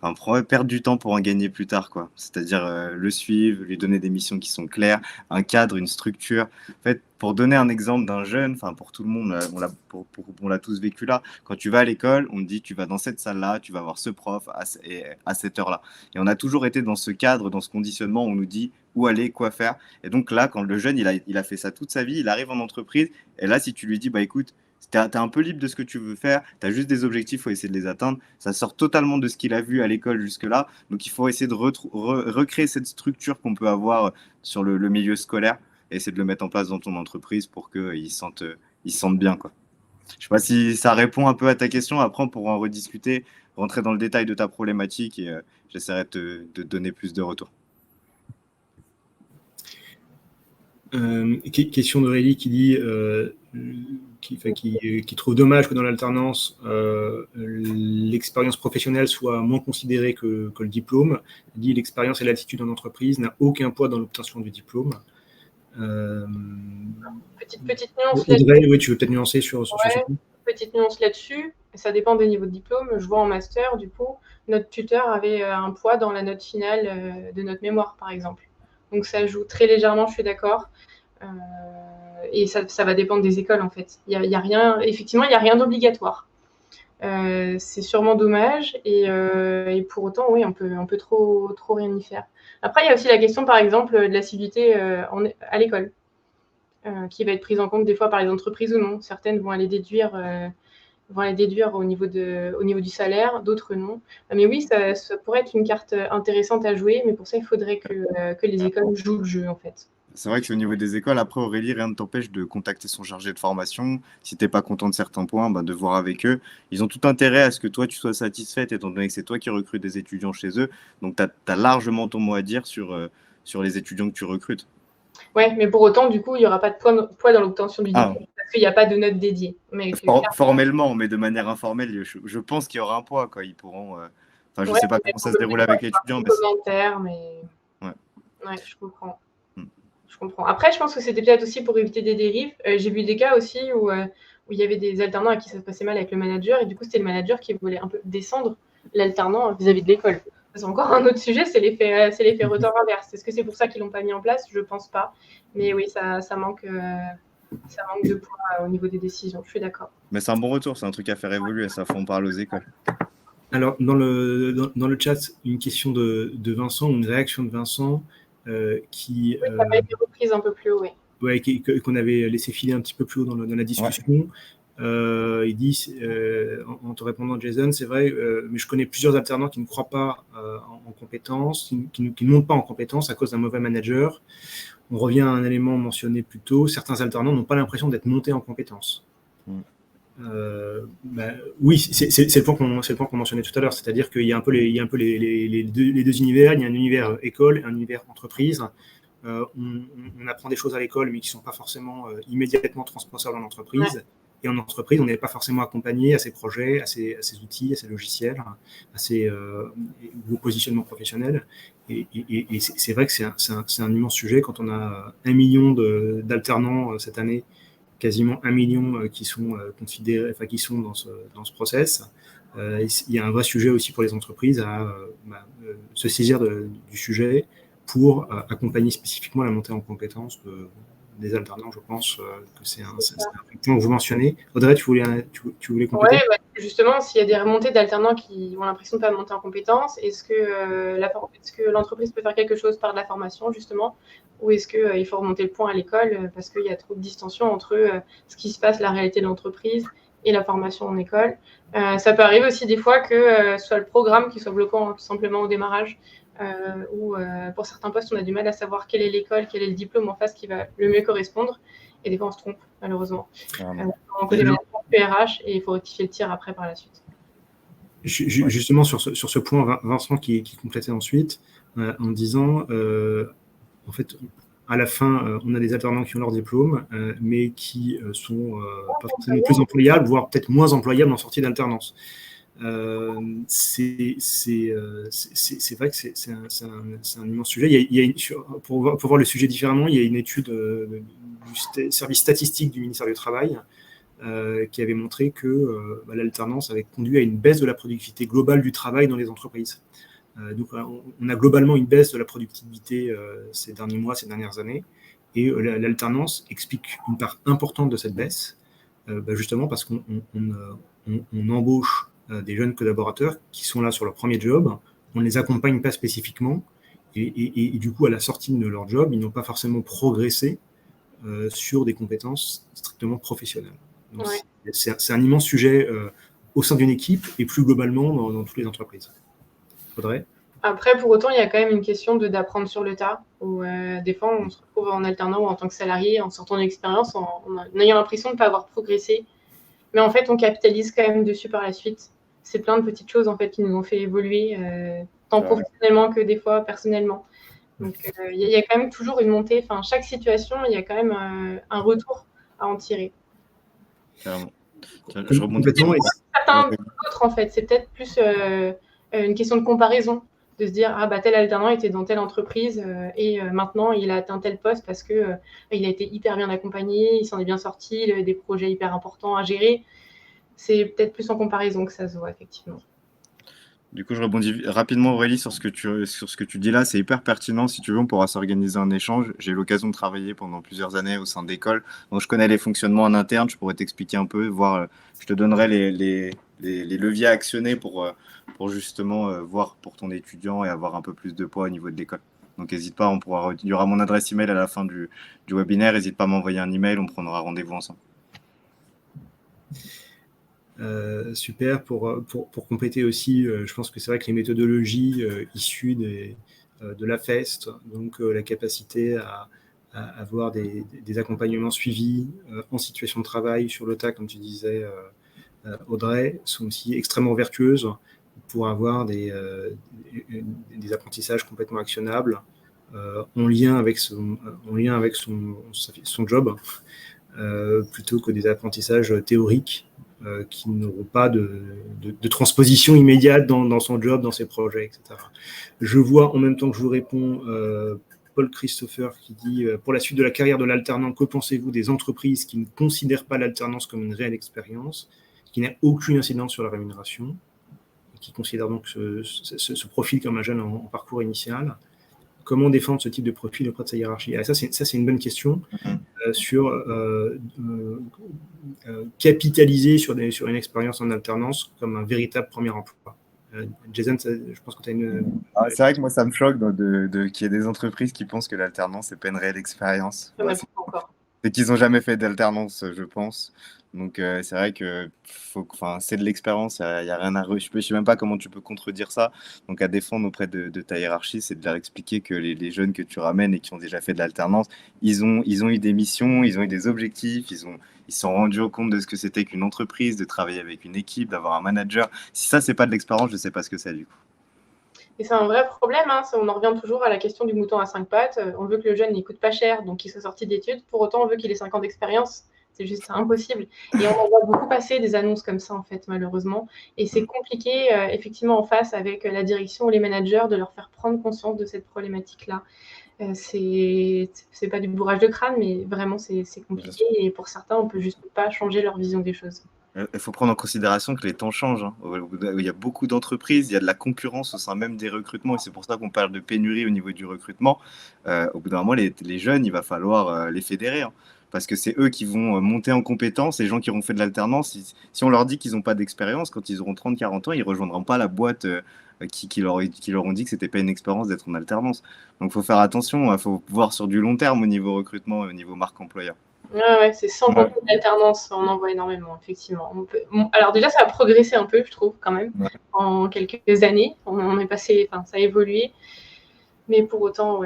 [SPEAKER 1] Enfin, perdre du temps pour en gagner plus tard, quoi. C'est-à-dire le suivre, lui donner des missions qui sont claires, un cadre, une structure. En fait, pour donner un exemple d'un jeune, enfin pour tout le monde, on l'a tous vécu là. Quand tu vas à l'école, on te dit tu vas dans cette salle-là, tu vas voir ce prof à cette heure-là. Et on a toujours été dans ce cadre, dans ce conditionnement où on nous dit où aller, quoi faire. Et donc là, quand le jeune, il a fait ça toute sa vie, il arrive en entreprise, et là, si tu lui dis, bah écoute, t'es un peu libre de ce que tu veux faire, t'as juste des objectifs, il faut essayer de les atteindre. Ça sort totalement de ce qu'il a vu à l'école jusque-là. Donc il faut essayer de recréer cette structure qu'on peut avoir sur le milieu scolaire et essayer de le mettre en place dans ton entreprise pour qu'ils se sentent bien, quoi. Je sais pas si ça répond un peu à ta question. Après, on pourra en rediscuter, rentrer dans le détail de ta problématique et j'essaierai de te donner plus de retours.
[SPEAKER 3] Question d'Aurélie qui dit qui trouve dommage que dans l'alternance, l'expérience professionnelle soit moins considérée que le diplôme. Elle dit l'expérience et l'attitude en entreprise n'a aucun poids dans l'obtention du diplôme.
[SPEAKER 2] Petite nuance
[SPEAKER 3] Audrey, oui, tu veux peut-être nuancer sur ce point.
[SPEAKER 2] Petite nuance là-dessus, ça dépend des niveaux de diplôme. Je vois en master, du coup, notre tuteur avait un poids dans la note finale de notre mémoire, par exemple. Donc ça joue très légèrement, je suis d'accord. Et ça va dépendre des écoles, en fait. Effectivement, il n'y a rien d'obligatoire. C'est sûrement dommage. Et pour autant, oui, on peut trop rien y faire. Après, il y a aussi la question, par exemple, de l'assiduité à l'école, qui va être prise en compte des fois par les entreprises ou non. Certaines vont aller déduire au niveau du salaire, d'autres non. Mais oui, ça pourrait être une carte intéressante à jouer, mais pour ça, il faudrait que les écoles jouent le jeu, en fait.
[SPEAKER 1] C'est vrai qu'au niveau des écoles, après Aurélie, rien ne t'empêche de contacter son chargé de formation. Si tu n'es pas content de certains points, bah, de voir avec eux. Ils ont tout intérêt à ce que toi, tu sois satisfaite, étant donné que c'est toi qui recrutes des étudiants chez eux. Donc, tu as largement ton mot à dire sur les étudiants que tu recrutes.
[SPEAKER 2] Oui, mais pour autant, du coup, il n'y aura pas de poids dans l'obtention du diplôme, parce qu'il n'y a pas de note dédiée. Mais
[SPEAKER 1] formellement, mais de manière informelle, je pense qu'il y aura un poids. Quoi. Ils pourront. Enfin, je ne sais pas comment ça se déroule avec l'étudiant.
[SPEAKER 2] Mais je comprends. Je comprends. Après, je pense que c'était peut-être aussi pour éviter des dérives. J'ai vu des cas aussi où il y avait des alternants à qui ça se passait mal avec le manager, et du coup, c'était le manager qui voulait un peu descendre l'alternant vis-à-vis de l'école. C'est encore un autre sujet, c'est l'effet retour inverse. Est-ce que c'est pour ça qu'ils ne l'ont pas mis en place? Je ne pense pas. Mais oui, ça manque de poids au niveau des décisions. Je suis d'accord.
[SPEAKER 1] Mais c'est un bon retour, c'est un truc à faire évoluer. Ça, faut en parler aux écoles.
[SPEAKER 3] Alors, dans le chat, une question de Vincent, une réaction de Vincent qui...
[SPEAKER 2] Oui, ça a été reprise un peu plus haut, oui.
[SPEAKER 3] Ouais, qu'on avait laissé filer un petit peu plus haut dans la discussion. Ouais. Il dit, en te répondant, Jason, c'est vrai, mais je connais plusieurs alternants qui ne croient pas en compétences, qui ne montent pas en compétences à cause d'un mauvais manager. On revient à un élément mentionné plus tôt, certains alternants n'ont pas l'impression d'être montés en compétences. Oui, c'est le point qu'on mentionnait tout à l'heure, c'est-à-dire qu'il y a un peu les deux univers. Il y a un univers école et un univers entreprise. On apprend des choses à l'école, mais qui ne sont pas forcément immédiatement transposables en entreprise. Ouais. Et en entreprise, on n'est pas forcément accompagné à ces projets, à ces outils, à ces logiciels, à ces positionnements professionnels. Et c'est vrai que c'est un immense sujet quand on a 1 million d'alternants cette année, quasiment 1 million qui sont considérés, enfin qui sont dans ce process. Il y a un vrai sujet aussi pour les entreprises à se saisir du sujet pour accompagner spécifiquement la montée en compétences des alternants. Je pense que c'est un point que vous mentionnez. Audrey, tu voulais compléter?
[SPEAKER 2] Oui, justement, s'il y a des remontées d'alternants qui ont l'impression de ne pas monter en compétences, est-ce que l'entreprise peut faire quelque chose par de la formation, justement, ou est-ce qu'il faut remonter le point à l'école parce qu'il y a trop de distension entre ce qui se passe, la réalité de l'entreprise et la formation en école. Ça peut arriver aussi des fois que ce soit le programme qui soit bloquant tout simplement au démarrage, ou pour certains postes, on a du mal à savoir quelle est l'école, quel est le diplôme en face qui va le mieux correspondre. Et des fois, on se trompe, malheureusement. On connaît le RH et il faut rectifier le tir après par la suite.
[SPEAKER 3] Justement, sur ce point, Vincent qui complétait ensuite, en disant, en fait, à la fin, on a des alternants qui ont leur diplôme, mais qui sont pas forcément plus employables, voire peut-être moins employables en sortie d'alternance. C'est vrai que c'est un immense sujet. Pour voir le sujet différemment, il y a une étude du service statistique du ministère du Travail qui avait montré que l'alternance avait conduit à une baisse de la productivité globale du travail dans les entreprises. Donc, on a globalement une baisse de la productivité ces derniers mois, ces dernières années, et l'alternance explique une part importante de cette baisse, justement parce qu'on embauche des jeunes collaborateurs qui sont là sur leur premier job, on ne les accompagne pas spécifiquement, et du coup, à la sortie de leur job, ils n'ont pas forcément progressé sur des compétences strictement professionnelles. Donc, ouais. C'est un immense sujet au sein d'une équipe et plus globalement dans toutes les entreprises. Audrey ?
[SPEAKER 2] Après, pour autant, il y a quand même une question d'apprendre sur le tas, où des fois, on se retrouve en alternant ou en tant que salarié, en sortant de l'expérience, en ayant l'impression de ne pas avoir progressé. Mais en fait, on capitalise quand même dessus par la suite. C'est plein de petites choses en fait, qui nous ont fait évoluer, tant professionnellement que des fois personnellement. Donc, il y a quand même toujours une montée. Enfin, chaque situation, il y a quand même un retour à en tirer.
[SPEAKER 1] Carrément. Je rebondis.
[SPEAKER 2] Certains d'autres, en fait, c'est peut-être plus une question de comparaison, de se dire tel alternant était dans telle entreprise et maintenant il a atteint tel poste parce que il a été hyper bien accompagné, il s'en est bien sorti, il avait des projets hyper importants à gérer. C'est peut-être plus en comparaison que ça se voit effectivement.
[SPEAKER 1] Du coup, je rebondis rapidement, Aurélie, sur ce que tu dis là. C'est hyper pertinent. Si tu veux, on pourra s'organiser un échange. J'ai eu l'occasion de travailler pendant plusieurs années au sein d'écoles. Donc, je connais les fonctionnements en interne. Je pourrais t'expliquer un peu, je te donnerai les leviers à actionner pour justement voir pour ton étudiant et avoir un peu plus de poids au niveau de l'école. Donc, n'hésite pas. Il y aura mon adresse email à la fin du webinaire. N'hésite pas à m'envoyer un email. On prendra rendez-vous ensemble.
[SPEAKER 3] Super. Pour compléter aussi, je pense que c'est vrai que les méthodologies issues de la FEST, donc la capacité à avoir des accompagnements suivis en situation de travail sur le tas, comme tu disais, Audrey, sont aussi extrêmement vertueuses pour avoir des apprentissages complètement actionnables en lien avec son job, plutôt que des apprentissages théoriques qui n'auront pas de transposition immédiate dans son job, dans ses projets, etc. Je vois en même temps que je vous réponds Paul Christopher qui dit pour la suite de la carrière de l'alternant, que pensez-vous des entreprises qui ne considèrent pas l'alternance comme une réelle expérience, qui n'a aucune incidence sur la rémunération, et qui considèrent donc ce profil comme un jeune en parcours initial? Comment défendre ce type de profil auprès de sa hiérarchie? Ça, c'est une bonne question sur capitaliser sur une expérience en alternance comme un véritable premier emploi. Jason, je pense que tu as une...
[SPEAKER 1] c'est vrai que moi, ça me choque qu'il y ait des entreprises qui pensent que l'alternance n'est pas une réelle expérience. C'est qu'ils n'ont jamais fait d'alternance, je pense. Donc, c'est vrai que c'est de l'expérience, il n'y a rien à... Je ne sais même pas comment tu peux contredire ça. Donc, à défendre auprès de ta hiérarchie, c'est de leur expliquer que les jeunes que tu ramènes et qui ont déjà fait de l'alternance, ils ont eu des missions, ils ont eu des objectifs, ils se sont rendus compte de ce que c'était qu'une entreprise, de travailler avec une équipe, d'avoir un manager. Si ça, c'est pas de l'expérience, je ne sais pas ce que c'est du coup.
[SPEAKER 2] Et c'est un vrai problème, hein. On en revient toujours à la question du mouton à 5 pattes. On veut que le jeune ne coûte pas cher, donc qu'il soit sorti d'études. Pour autant, on veut qu'il ait 5 ans d'expérience. C'est juste impossible. Et on en voit beaucoup passer des annonces comme ça, en fait, malheureusement. Et c'est compliqué, effectivement, en face avec la direction ou les managers, de leur faire prendre conscience de cette problématique-là. C'est pas du bourrage de crâne, mais vraiment, c'est compliqué. Et pour certains, on peut juste pas changer leur vision des choses.
[SPEAKER 1] Il faut prendre en considération que les temps changent. Hein. Il y a beaucoup d'entreprises, il y a de la concurrence au sein même des recrutements, et c'est pour ça qu'on parle de pénurie au niveau du recrutement. Au bout d'un moment, les jeunes, il va falloir les fédérer. Hein. parce que c'est eux qui vont monter en compétences. Les gens qui auront fait de l'alternance, si on leur dit qu'ils n'ont pas d'expérience, quand ils auront 30-40 ans, ils ne rejoindront pas la boîte qui leur ont dit que ce n'était pas une expérience d'être en alternance. Donc il faut faire attention, il faut voir sur du long terme au niveau recrutement et au niveau marque employeur.
[SPEAKER 2] Ouais, c'est sans compter l'alternance, on en voit énormément, effectivement. Alors déjà, ça a progressé un peu, je trouve, quand même, en quelques années. On est passé, ça a évolué. Mais pour autant,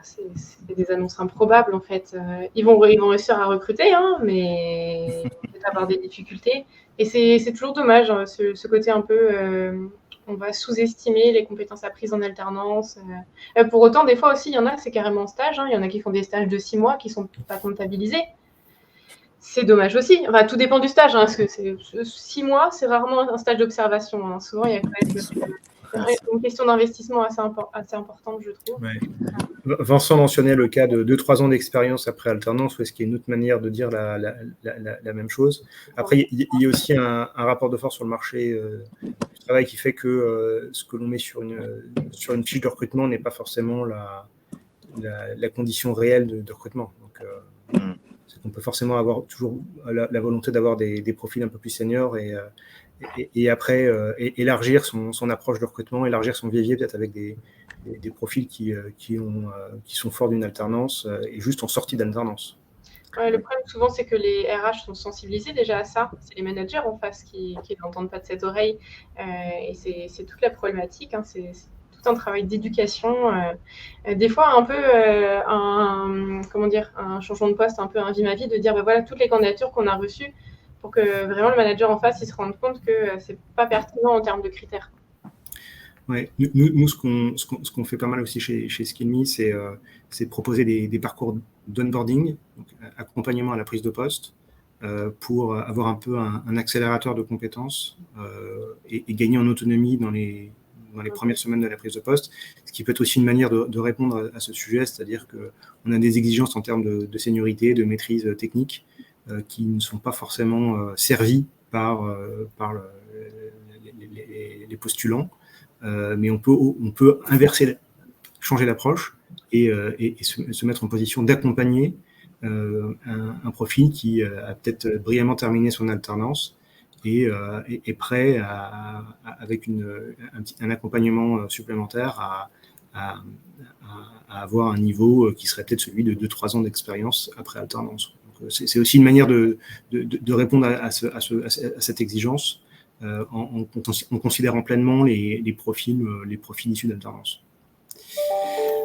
[SPEAKER 2] c'est des annonces improbables, en fait. Ils vont réussir à recruter, hein, mais peut-être avoir des difficultés. Et c'est toujours dommage, hein, ce côté un peu... on va sous-estimer les compétences apprises en alternance. Pour autant, des fois aussi, il y en a, c'est carrément en stage. Hein. Il y en a qui font des stages de 6 mois qui ne sont pas comptabilisés. C'est dommage aussi. Enfin, tout dépend du stage. Hein, parce que 6 mois, c'est rarement un stage d'observation. Hein. Souvent, il y a quand même une question d'investissement assez importante, je trouve.
[SPEAKER 3] Ouais. Vincent mentionnait le cas de 2-3 ans d'expérience après alternance, est-ce qu'il y a une autre manière de dire la même chose. Après, il y a aussi un rapport de force sur le marché du travail qui fait que ce que l'on met sur une fiche de recrutement n'est pas forcément la condition réelle de recrutement. Donc, on peut forcément avoir toujours la volonté d'avoir des profils un peu plus seniors et après élargir son approche de recrutement, élargir son vivier peut-être avec des profils qui sont forts d'une alternance et juste en sortie d'alternance.
[SPEAKER 2] Ouais, le problème souvent, c'est que les RH sont sensibilisés déjà à ça. C'est les managers en face qui n'entendent pas de cette oreille. Et c'est toute la problématique. Hein. C'est tout un travail d'éducation. Des fois, un peu un changement de poste, un peu un vie-ma-vie, de dire voilà toutes les candidatures qu'on a reçues pour que vraiment le manager en face il se rende compte que c'est pas pertinent en termes de critères.
[SPEAKER 3] Ouais. Nous, ce qu'on fait pas mal aussi chez Skillme, c'est de proposer des parcours d'onboarding, donc accompagnement à la prise de poste, pour avoir un peu un accélérateur de compétences et gagner en autonomie dans les premières semaines de la prise de poste, ce qui peut être aussi une manière de répondre à ce sujet, c'est-à-dire qu'on a des exigences en termes de seniorité, de maîtrise technique, qui ne sont pas forcément servies par les postulants. Mais on peut changer l'approche et se mettre en position d'accompagner un profil qui a peut-être brillamment terminé son alternance et est prêt avec un accompagnement supplémentaire à avoir un niveau qui serait peut-être celui de 2-3 ans d'expérience après alternance. Donc, c'est aussi une manière de répondre à cette exigence. En considérant pleinement les profils issus d'alternance.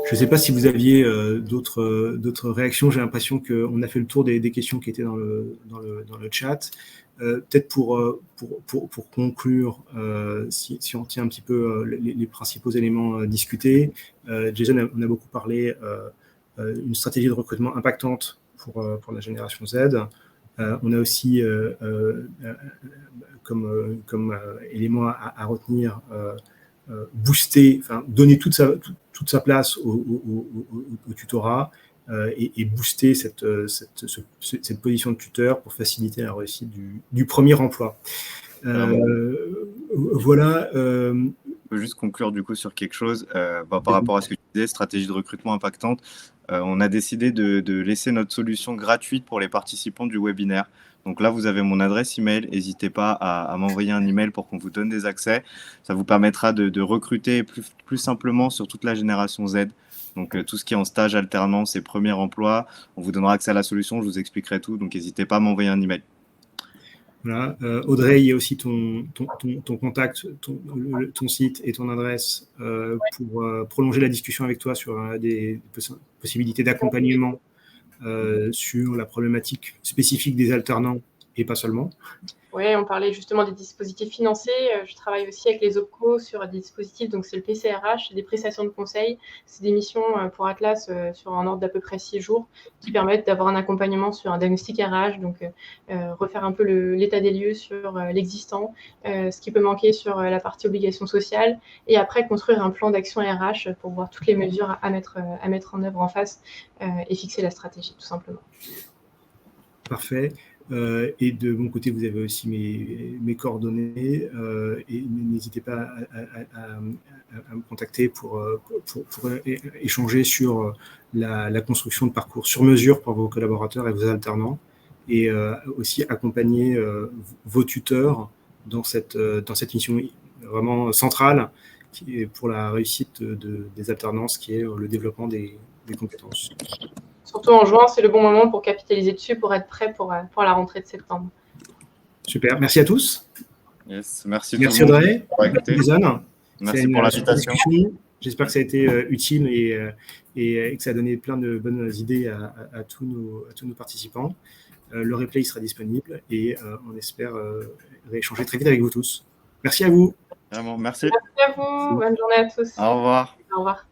[SPEAKER 3] Je ne sais pas si vous aviez d'autres réactions. J'ai l'impression qu'on a fait le tour des questions qui étaient dans le chat. Peut-être pour conclure, si on tient un petit peu les principaux éléments discutés, Jason, on a beaucoup parlé d'une stratégie de recrutement impactante pour la génération Z. On a aussi comme élément à retenir booster, donner toute sa place au tutorat et booster cette position de tuteur pour faciliter la réussite du premier emploi. Voilà.
[SPEAKER 1] Je peux juste conclure du coup sur quelque chose par rapport à ce que tu disais, stratégie de recrutement impactante. On a décidé de laisser notre solution gratuite pour les participants du webinaire. Donc là, vous avez mon adresse email. N'hésitez pas à m'envoyer un email pour qu'on vous donne des accès. Ça vous permettra de recruter plus simplement sur toute la génération Z. Donc tout ce qui est en stage, alternance et premier emploi, on vous donnera accès à la solution. Je vous expliquerai tout. Donc n'hésitez pas à m'envoyer un email.
[SPEAKER 3] Voilà. Audrey, il y a aussi ton contact, ton site et ton adresse pour prolonger la discussion avec toi sur des possibilités d'accompagnement sur la problématique spécifique des alternants et pas seulement.
[SPEAKER 2] Oui, on parlait justement des dispositifs financiers. Je travaille aussi avec les OPCO sur des dispositifs, donc c'est le PCRH, des prestations de conseil. C'est des missions pour Atlas sur un ordre d'à peu près 6 jours qui permettent d'avoir un accompagnement sur un diagnostic RH, donc refaire un peu l'état des lieux sur l'existant, ce qui peut manquer sur la partie obligations sociales, et après construire un plan d'action RH pour voir toutes les mesures à mettre en œuvre en face et fixer la stratégie, tout simplement.
[SPEAKER 3] Parfait. Et de mon côté, vous avez aussi mes coordonnées et n'hésitez pas à me contacter pour échanger sur la construction de parcours sur mesure pour vos collaborateurs et vos alternants, et aussi accompagner vos tuteurs dans cette mission vraiment centrale pour la réussite des alternances, qui est le développement des compétences.
[SPEAKER 2] Surtout en juin, c'est le bon moment pour capitaliser dessus, pour être prêt pour la rentrée de septembre.
[SPEAKER 3] Super, merci à tous.
[SPEAKER 1] Yes, merci
[SPEAKER 3] Audrey,
[SPEAKER 1] Jason. Merci pour l'invitation.
[SPEAKER 3] J'espère que ça a été utile et que ça a donné plein de bonnes idées à tous nos participants. Le replay sera disponible et on espère rééchanger très vite avec vous tous. Merci à vous.
[SPEAKER 1] Vraiment, merci.
[SPEAKER 2] Merci à vous. Bonne journée à tous.
[SPEAKER 1] Au revoir.
[SPEAKER 2] Au revoir.